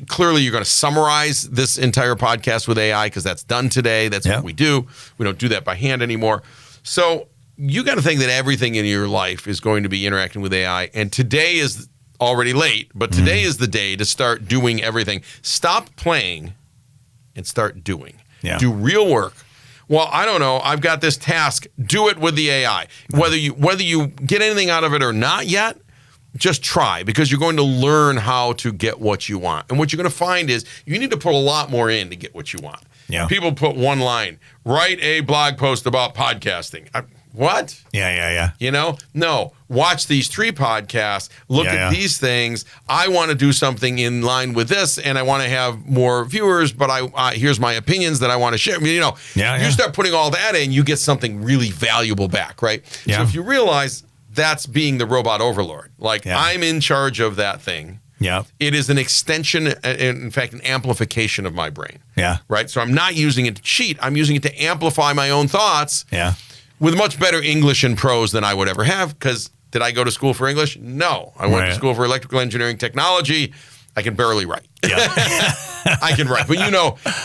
Clearly, you're going to summarize this entire podcast with AI because that's done today. That's what we do. We don't do that by hand anymore. So you got to think that everything in your life is going to be interacting with AI. And today is already late, but today is the day to start doing everything. Stop playing and start doing. Yeah. Do real work. Well, I don't know. I've got this task. Do it with the AI. Whether you get anything out of it or not yet, just try, because you're going to learn how to get what you want. And what you're going to find is you need to put a lot more in to get what you want. Yeah. People put one line, write a blog post about podcasting. What? Yeah. No. Watch these 3 podcasts. Look at these things. I want to do something in line with this, and I want to have more viewers, but here's my opinions that I want to share. You start putting all that in, you get something really valuable back, right? Yeah. So if you realize that's being the robot overlord. Like, I'm in charge of that thing. Yeah. It is an extension, in fact, an amplification of my brain. Yeah. Right? So I'm not using it to cheat. I'm using it to amplify my own thoughts. Yeah. With much better English and prose than I would ever have, because did I go to school for English? No. I went to school for electrical engineering technology. I can barely write. Yeah. I can write. But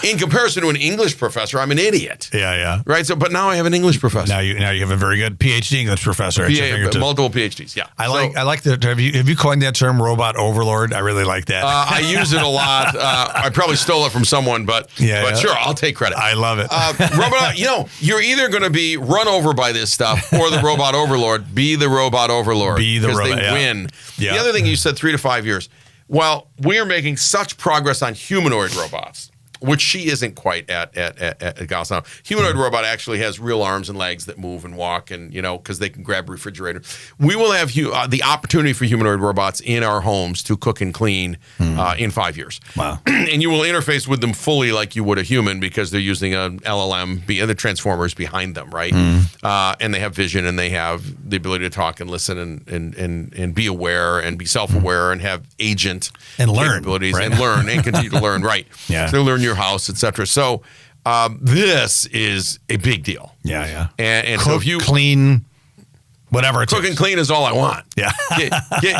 in comparison to an English professor, I'm an idiot. Yeah. Right? So, but now I have an English professor. Now you have a very good PhD English professor. Multiple PhDs, yeah. I like that. Have you coined that term, robot overlord? I really like that. I use it a lot. I probably stole it from someone, but sure, I'll take credit. I love it. Robot, you're either going to be run over by this stuff or the robot overlord. Be the robot overlord. Be the robot. Because they win. Yeah. The other thing you said, 3 to 5 years. Well, we are making such progress on humanoid robots, which she isn't quite at Gauss now. Humanoid robot actually has real arms and legs that move and walk, and because they can grab refrigerator. We will have the opportunity for humanoid robots in our homes to cook and clean in 5 years. Wow! And you will interface with them fully like you would a human, because they're using an LLM, the transformers behind them, right? And they have vision, and they have the ability to talk and listen and be aware and be self-aware and have agent and learn capabilities, right? and learn and continue to learn, right? Yeah. So they learn your house, etc. So this is a big deal. Yeah. And cook, so if you clean, whatever it cook takes. and clean is all I want. Yeah.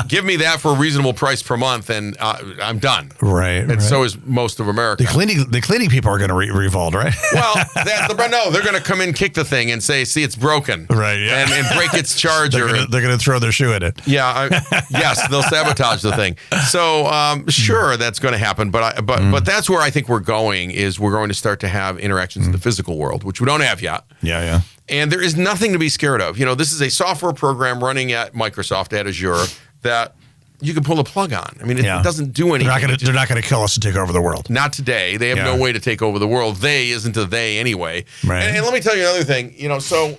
Give me that for a reasonable price per month, and I'm done. Right. And so is most of America. The cleaning people are going to revolt, right? Well, they're going to come in, kick the thing, and say, "See, it's broken." Right. Yeah. And break its charger. They're going to throw their shoe at it. Yeah. Yes, they'll sabotage the thing. So sure, that's going to happen. But that's where I think we're going. Is we're going to start to have interactions in the physical world, which we don't have yet. Yeah. And there is nothing to be scared of. This is a software program running at Microsoft, at Azure, that you can pull the plug on. I mean, it doesn't do anything. They're not going to kill us and take over the world. Not today. They have no way to take over the world. They isn't a they anyway. Right. And let me tell you another thing. So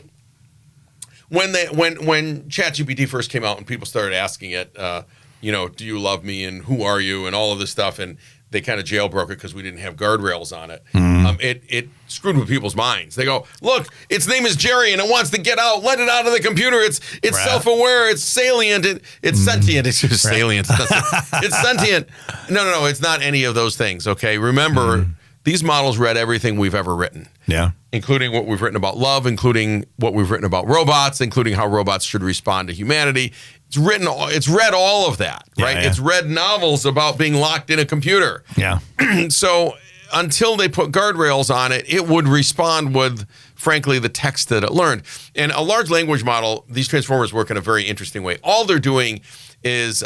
when ChatGPT first came out and people started asking it, do you love me and who are you and all of this stuff, and they kind of jailbroke it because we didn't have guardrails on it. It screwed with people's minds. They go, look, its name is Jerry and it wants to get out. Let it out of the computer. It's self-aware. It's salient. It's sentient. It's just salient. It's sentient. No. It's not any of those things. Okay. Remember, these models read everything we've ever written. Yeah. Including what we've written about love, including what we've written about robots, including how robots should respond to humanity. It's read all of that, right? Yeah. It's read novels about being locked in a computer. Yeah. So until they put guardrails on it, it would respond with frankly, the text that it learned. And a large language model, these transformers work in a very interesting way. All they're doing is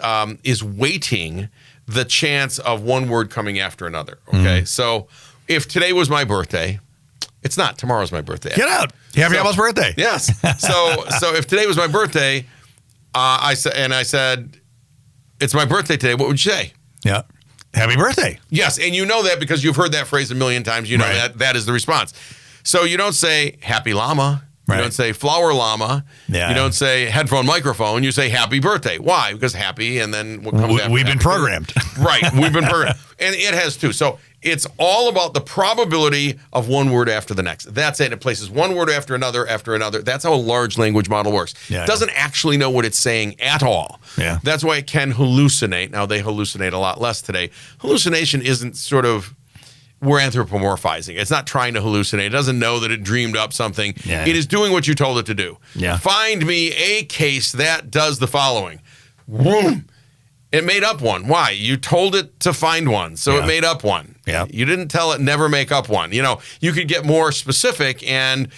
weighting the chance of one word coming after another. Okay, so if today was my birthday, it's not. Tomorrow's my birthday. Get out! Happy almost birthday. Yes. So if today was my birthday, I said, it's my birthday today. What would you say? Yeah. Happy birthday. Yes, and you know that because you've heard that phrase a million times. You know that is the response. So you don't say happy llama. You don't say flower llama. Yeah. You don't say headphone microphone. You say happy birthday. Why? Because happy, and then what comes after? We've been programmed. Right. We've been programmed. And it has too. So it's all about the probability of one word after the next. That's it. It places one word after another after another. That's how a large language model works. Yeah, it doesn't actually know what it's saying at all. Yeah. That's why it can hallucinate. Now, they hallucinate a lot less today. Hallucination isn't sort of, we're anthropomorphizing. It's not trying to hallucinate. It doesn't know that it dreamed up something. Yeah. It is doing what you told it to do. Yeah. Find me a case that does the following. Boom. It made up one. Why? You told it to find one, so it made up one. Yeah. You didn't tell it never make up one. You know, you could get more specific and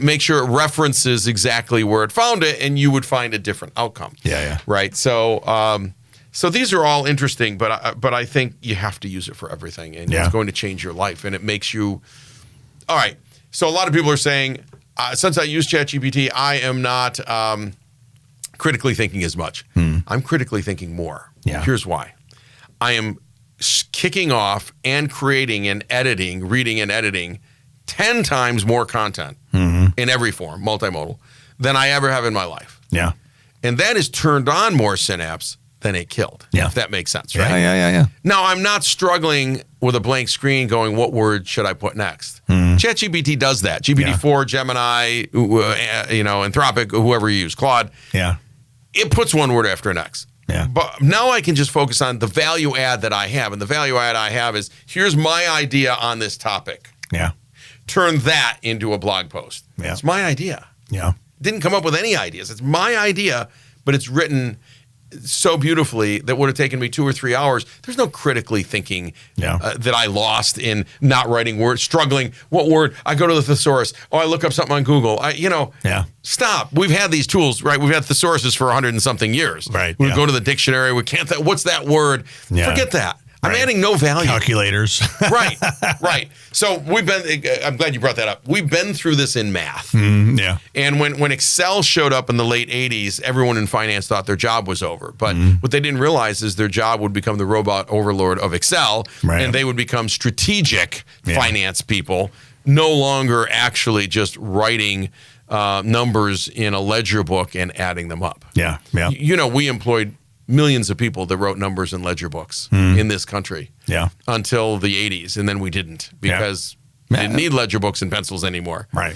make sure it references exactly where it found it, and you would find a different outcome. Yeah. Right. So, so these are all interesting, but I think you have to use it for everything, and it's going to change your life, and it makes you. All right. So a lot of people are saying, since I use ChatGPT, I am not critically thinking as much. I'm critically thinking more. Yeah. Here's why. I am kicking off and creating and editing, reading and editing 10 times more content in every form, multimodal, than I ever have in my life. Yeah. And that has turned on more synapse than it killed, if that makes sense, right? Yeah. Now, I'm not struggling with a blank screen going, what word should I put next? ChatGPT does that. GPT-4, Gemini, Anthropic, whoever you use, Claude. Yeah. It puts one word after next. Yeah. But now I can just focus on the value add that I have. And the value add I have is, here's my idea on this topic. Yeah. Turn that into a blog post. Yeah. It's my idea. Yeah. Didn't come up with any ideas. It's my idea, but it's written so beautifully that would have taken me 2 or 3 hours. There's no critically thinking that I lost in not writing words, struggling. What word? I go to the thesaurus. Oh, I look up something on Google. Stop. We've had these tools, right? We've had thesauruses for 100 and something years. Right. We go to the dictionary. We can't. What's that word? Yeah. Forget that. I'm adding no value. Calculators. Right. So I'm glad you brought that up. We've been through this in math. Yeah. And when Excel showed up in the late 80s, everyone in finance thought their job was over. But what they didn't realize is their job would become the robot overlord of Excel, and they would become strategic finance people, no longer actually just writing numbers in a ledger book and adding them up. Yeah. We employed millions of people that wrote numbers in ledger books in this country until the 80s, and then we didn't because we didn't need ledger books and pencils anymore. Right.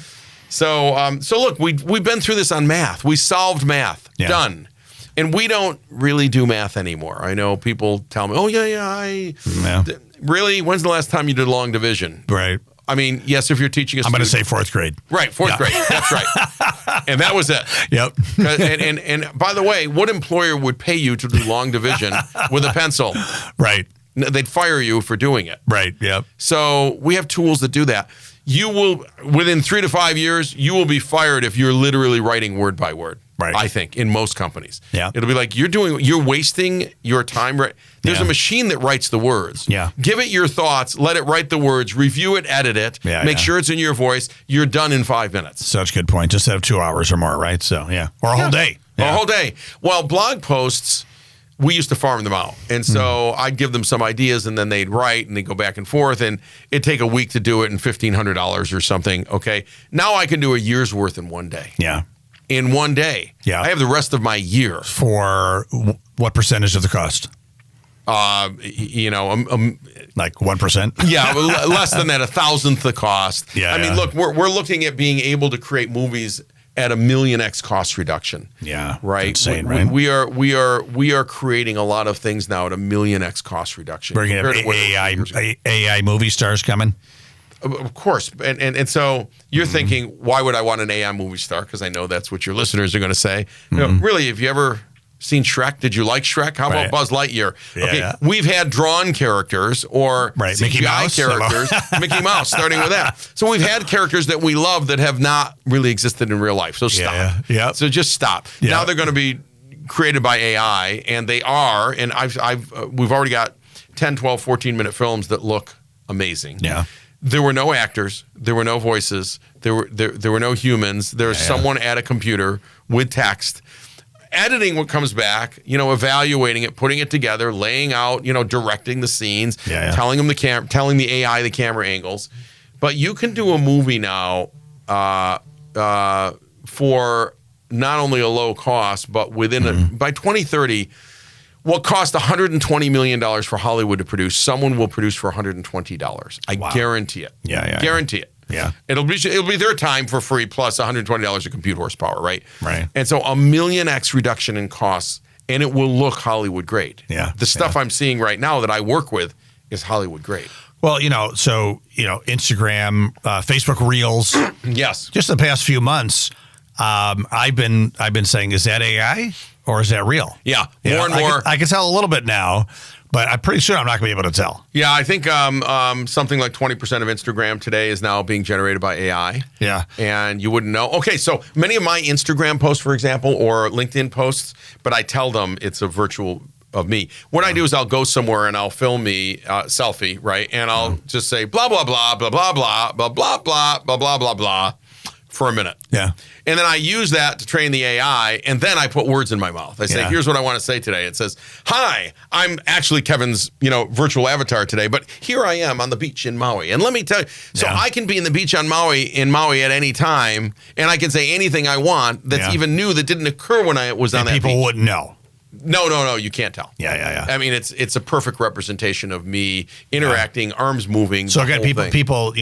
So look, we've been through this on math. We solved math. Done. And we don't really do math anymore. I know people tell me, really? When's the last time you did long division? Right. I mean, yes, if you're teaching a I'm going to say fourth grade. Right, fourth grade. That's right. And that was it. Yep. And by the way, what employer would pay you to do long division with a pencil? Right. They'd fire you for doing it. Right, yep. So we have tools that do that. You will, within 3 to 5 years, you will be fired if you're literally writing word by word. Right. I think, in most companies. Yeah. It'll be like, you're wasting your time. There's a machine that writes the words. Yeah. Give it your thoughts, let it write the words, review it, edit it, make sure it's in your voice. You're done in 5 minutes. Such a good point. Just have 2 hours or more, right? So, or a whole day. Or a whole day. Well, blog posts, we used to farm them out. And so I'd give them some ideas, and then they'd write, and they'd go back and forth, and it'd take a week to do it and $1,500 or something. Okay. Now I can do a year's worth in one day. Yeah. In one day. Yeah. I have the rest of my year. For what percentage of the cost? Like 1%? Yeah, less than that, 1,000th the cost. Yeah. I mean, look, we're looking at being able to create movies at 1,000,000x cost reduction. Yeah. Right. Insane, right? We are creating a lot of things now at 1,000,000x cost reduction. We're going to have AI movie stars coming. Of course. And so you're thinking, why would I want an AI movie star? Because I know that's what your listeners are going to say. Really, have you ever Seen Shrek? Did you like Shrek? How about Buzz Lightyear? Yeah, okay, yeah. We've had drawn characters or CGI Mickey Mouse. characters. Mickey Mouse, starting with that. So we've had characters that we love that have not really existed in real life. So stop. Yeah. So just stop. Yeah. Now they're going to be created by AI, and they are. And we've already got 10, 12, 14-minute films that look amazing. Yeah. There were no actors. There were no voices. There were no humans. There's someone at a computer with text, editing what comes back, evaluating it, putting it together, laying out, directing the scenes, telling the AI the camera angles. But you can do a movie now for not only a low cost, but by 2030. What cost $120 million for Hollywood to produce, someone will produce for $120. I guarantee it. Guarantee it. Yeah. It'll be their time for free plus $120 of compute horsepower, right? Right. And so a million X reduction in costs, and it will look Hollywood grade. Yeah. The stuff I'm seeing right now that I work with is Hollywood grade. Well, Instagram, Facebook Reels. Yes. Just the past few months, I've been saying, is that AI or is that real? Yeah. More and more. I can tell a little bit now, but I'm pretty sure I'm not going to be able to tell. Yeah, I think something like 20% of Instagram today is now being generated by AI. Yeah. And you wouldn't know. Okay, so many of my Instagram posts, for example, or LinkedIn posts, but I tell them it's a virtual of me. What I do is I'll go somewhere and I'll film me selfie, right? And I'll just say blah, blah, blah, blah, blah, blah, blah, blah, blah, blah, blah, blah, blah for a minute. Yeah. And then I use that to train the AI, and then I put words in my mouth. I say, here's what I want to say today. It says, hi, I'm actually Kevin's, virtual avatar today, but here I am on the beach in Maui. And let me tell you, so I can be in the beach in Maui at any time, and I can say anything I want that's even new that didn't occur when I was on that beach. People wouldn't know. No, you can't tell. Yeah. I mean, it's a perfect representation of me interacting, arms moving. So again, people,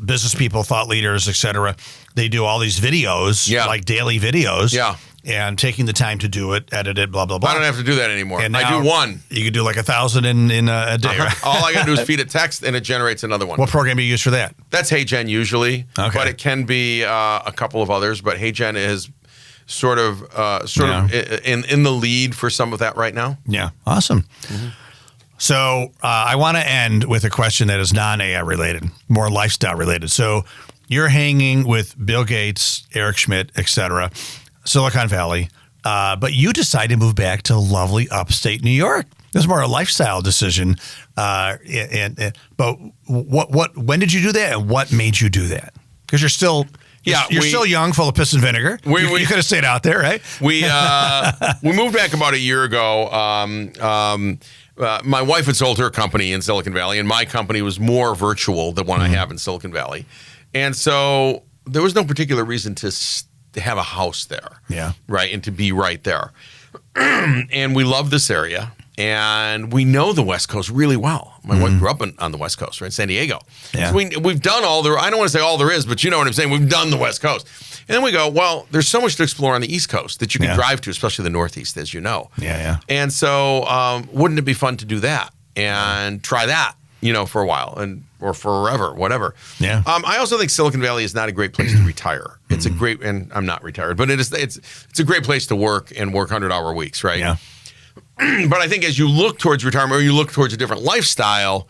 business people, thought leaders, etc. They do all these videos, like daily videos. Yeah. And taking the time to do it, edit it, blah, blah, blah. I don't have to do that anymore. And I do one. You could do like 1,000 in a day. Right? All I got to do is feed it text, and it generates another one. What program do you use for that? That's HeyGen usually, but it can be a couple of others. But HeyGen is sort of in the lead for some of that right now. Yeah, awesome. Mm-hmm. So I want to end with a question that is non-AI related, more lifestyle related. So you're hanging with Bill Gates, Eric Schmidt, etc., Silicon Valley, but you decide to move back to lovely upstate New York. This is more a lifestyle decision. But when did you do that, and what made you do that? Because you're still still young, full of piss and vinegar. You could have stayed out there, right? We moved back about a year ago. My wife had sold her company in Silicon Valley, and my company was more virtual than one I have in Silicon Valley. And so there was no particular reason to have a house there. Yeah. Right. And to be right there. And we love this area. And we know the West Coast really well. My wife grew up on the West Coast, right? San Diego. Yeah. So we've done I don't want to say all there is, but you know what I'm saying. We've done the West Coast. And then we go, well, there's so much to explore on the East Coast that you can drive to, especially the Northeast, as you know. Yeah. And so wouldn't it be fun to do that and try that, for a while or forever, whatever. Yeah. I also think Silicon Valley is not a great place to retire. It's a great, and I'm not retired, but it's a great place to work and work 100-hour weeks, right? Yeah. But I think as you look towards retirement or you look towards a different lifestyle,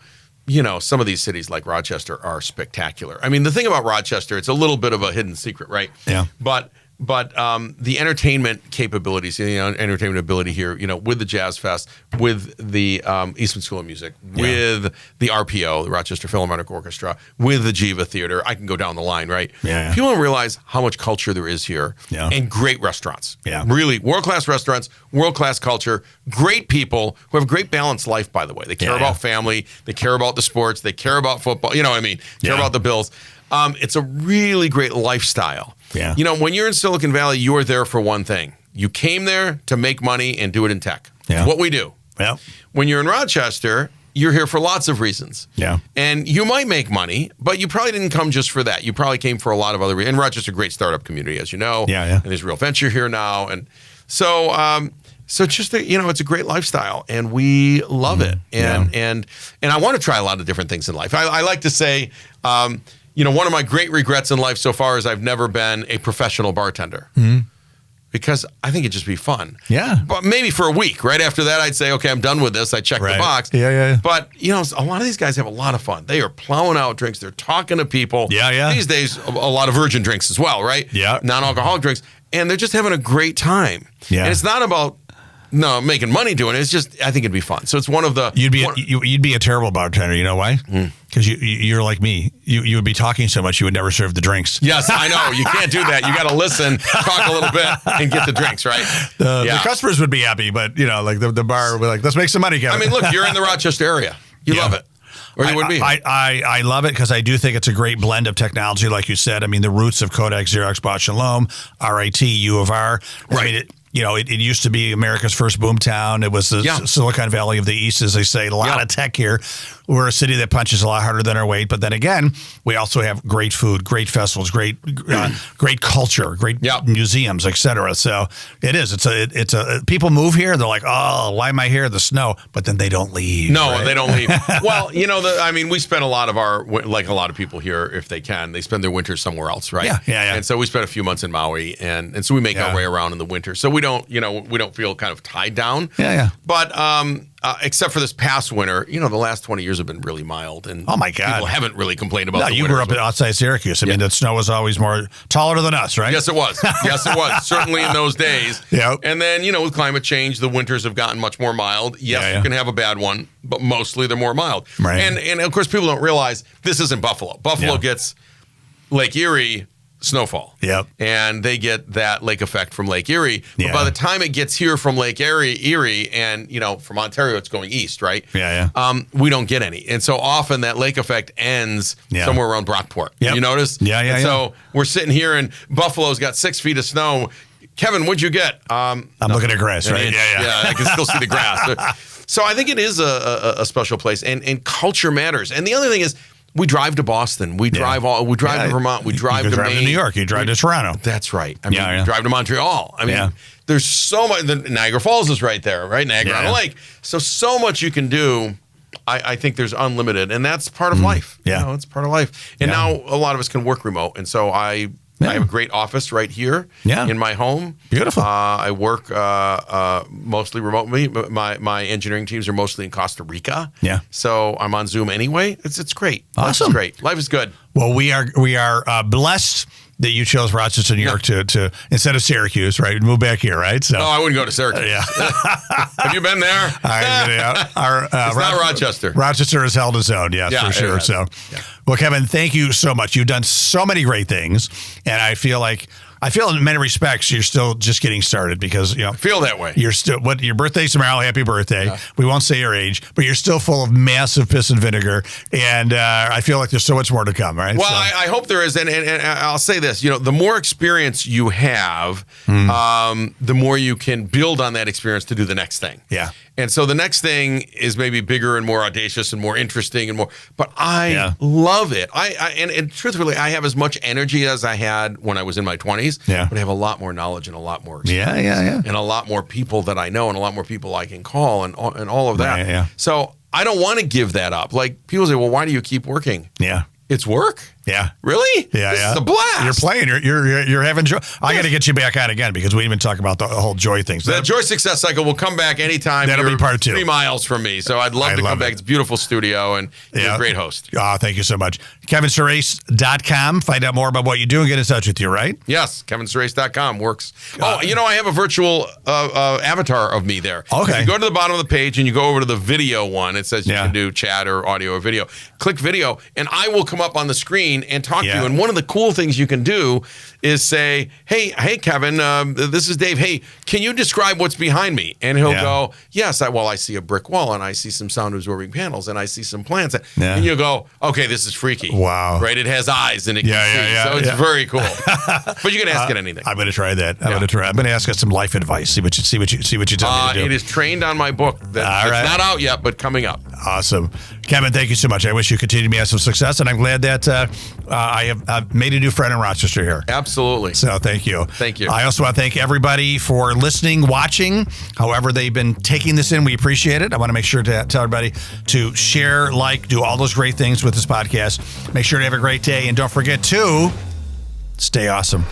some of these cities like Rochester are spectacular. I mean, the thing about Rochester, it's a little bit of a hidden secret, right? Yeah. But the entertainment capabilities, entertainment ability here, with the Jazz Fest, with the Eastman School of Music, with the RPO, the Rochester Philharmonic Orchestra, with the Jiva Theater, I can go down the line, right? Yeah. People don't realize how much culture there is here, and great restaurants. Yeah. Really, world-class restaurants, world-class culture, great people who have a great balanced life, by the way. They care about family, they care about the sports, they care about football, you know what I mean? Care about the Bills. It's a really great lifestyle. Yeah. When you're in Silicon Valley, you're there for one thing. You came there to make money and do it in tech. Yeah. It's what we do. Yeah. When you're in Rochester, you're here for lots of reasons. Yeah. And you might make money, but you probably didn't come just for that. You probably came for a lot of other reasons. And Rochester's a great startup community, as you know. Yeah. And there's real venture here now. And so just, it's a great lifestyle, and we love it. And I want to try a lot of different things in life. I like to say, one of my great regrets in life so far is I've never been a professional bartender. because I think it'd just be fun. Yeah. But maybe for a week. Right after that, I'd say, okay, I'm done with this. I check the box. Yeah. But, a lot of these guys have a lot of fun. They are plowing out drinks. They're talking to people. Yeah. These days, a lot of virgin drinks as well, right? Yeah. Non-alcoholic drinks. And they're just having a great time. Yeah. And it's not about making money doing it. It's just, I think it'd be fun. So it's one of the... You'd be a terrible bartender. You know why? Because you're like me. You would be talking so much you would never serve the drinks. Yes, I know. You can't do that. You got to listen, talk a little bit, and get the drinks, right? The customers would be happy, but like the bar would be like, let's make some money, Kevin. I mean, look, you're in the Rochester area. You love it. Or you would be. I love it because I do think it's a great blend of technology, like you said. I mean, the roots of Kodak, Xerox, Bosch, Shalom, RIT, U of R. Right. I mean, it used to be America's first boomtown. It was the Silicon Valley of the East, as they say. A lot of tech here. We're a city that punches a lot harder than our weight. But then again, we also have great food, great festivals, great culture, great museums, etc. So it is. It's a people move here. They're like, oh, why am I here? The snow. But then they don't leave. No, they don't leave. Well, we spend a lot of like a lot of people here, if they can, they spend their winters somewhere else, right? Yeah. And so we spent a few months in Maui, and so we make our way around in the winter. So we don't feel kind of tied down. Yeah. But except for this past winter, the last 20 years have been really mild, and oh my God, people haven't really complained about. You grew up outside Syracuse. I mean, the snow was always more taller than us, right? Yes, it was. Certainly in those days. Yeah. And then with climate change, the winters have gotten much more mild. Yes, you can have a bad one, but mostly they're more mild. Right. And of course, people don't realize this isn't Buffalo. Buffalo gets Lake Erie snowfall. Yep. And they get that lake effect from Lake Erie. But Yeah. by the time it gets here from Lake Erie and, from Ontario, it's going east, right? Yeah. We don't get any. And so often that lake effect ends somewhere around Brockport. Yep. You notice? Yeah. So we're sitting here and Buffalo's got 6 feet of snow. Kevin, what'd you get? I'm looking at grass, right? Yeah, I can still see the grass. So I think it is a special place, and culture matters. And the other thing is, we drive to Boston. We drive to Vermont. We drive to Maine. New York. You drive to Toronto. That's right. I mean, you drive to Montreal. I mean, there's so much. Niagara Falls is right there, right? Niagara on the Lake. So much you can do. I think there's unlimited, and that's part of life. Yeah, it's part of life. And now a lot of us can work remote, and so I have a great office right here in my home. Beautiful. I work mostly remotely. My engineering teams are mostly in Costa Rica. Yeah. So I'm on Zoom anyway. It's great. Awesome. It's great. Life is good. Well, we are blessed that you chose Rochester, New York to instead of Syracuse, right? Move back here, right? So. No, I wouldn't go to Syracuse. Have you been there? It's not Rochester. Rochester has held its own, yes, for sure. So, well, Kevin, thank you so much. You've done so many great things, and I feel in many respects you're still just getting started because I feel that way. You're still your birthday's tomorrow. Happy birthday! Yeah. We won't say your age, but you're still full of massive piss and vinegar, and I feel like there's so much more to come. Right? Well, I hope there is, and I'll say this: the more experience you have, the more you can build on that experience to do the next thing. Yeah. And so the next thing is maybe bigger and more audacious and more interesting and more. But I love it. And truthfully, I have as much energy as I had when I was in my 20s. Yeah. But I have a lot more knowledge and a lot more experience. Yeah. And a lot more people that I know and a lot more people I can call and all of that. Yeah. So I don't want to give that up. Like people say, well, why do you keep working? Yeah. It's work. Yeah. Really? Yeah. This is a blast. You're playing. You're having joy. I got to get you back on again because we didn't even talk about the whole joy thing. So the Joy Success Cycle will come back anytime. That'll be part 2. 3 miles from me. So I'd love to come back. It's a beautiful studio and you're a great host. Oh, thank you so much. KevinSurace.com. Find out more about what you do and get in touch with you, right? Yes. KevinSurace.com works. I have a virtual avatar of me there. Okay. If you go to the bottom of the page and you go over to the video one, it says you can do chat or audio or video. Click video and I will come up on the screen and talk to you. And one of the cool things you can do is say, hey, Kevin, this is Dave. Hey, can you describe what's behind me? And he'll go, yes, I see a brick wall and I see some sound absorbing panels and I see some plants. And you'll go, okay, this is freaky. Wow. Right? It has eyes and it can see. So it's very cool. But you can ask it anything. I'm going to try that. I'm going to ask us some life advice. See what you tell me to do. It is trained on my book. It's not out yet, but coming up. Awesome. Kevin, thank you so much. I wish you continued to have some success, and I'm glad that I have made a new friend in Rochester here. Absolutely. So thank you. Thank you. I also want to thank everybody for listening, watching, however they've been taking this in. We appreciate it. I want to make sure to tell everybody to share, do all those great things with this podcast. Make sure to have a great day, and don't forget to stay awesome.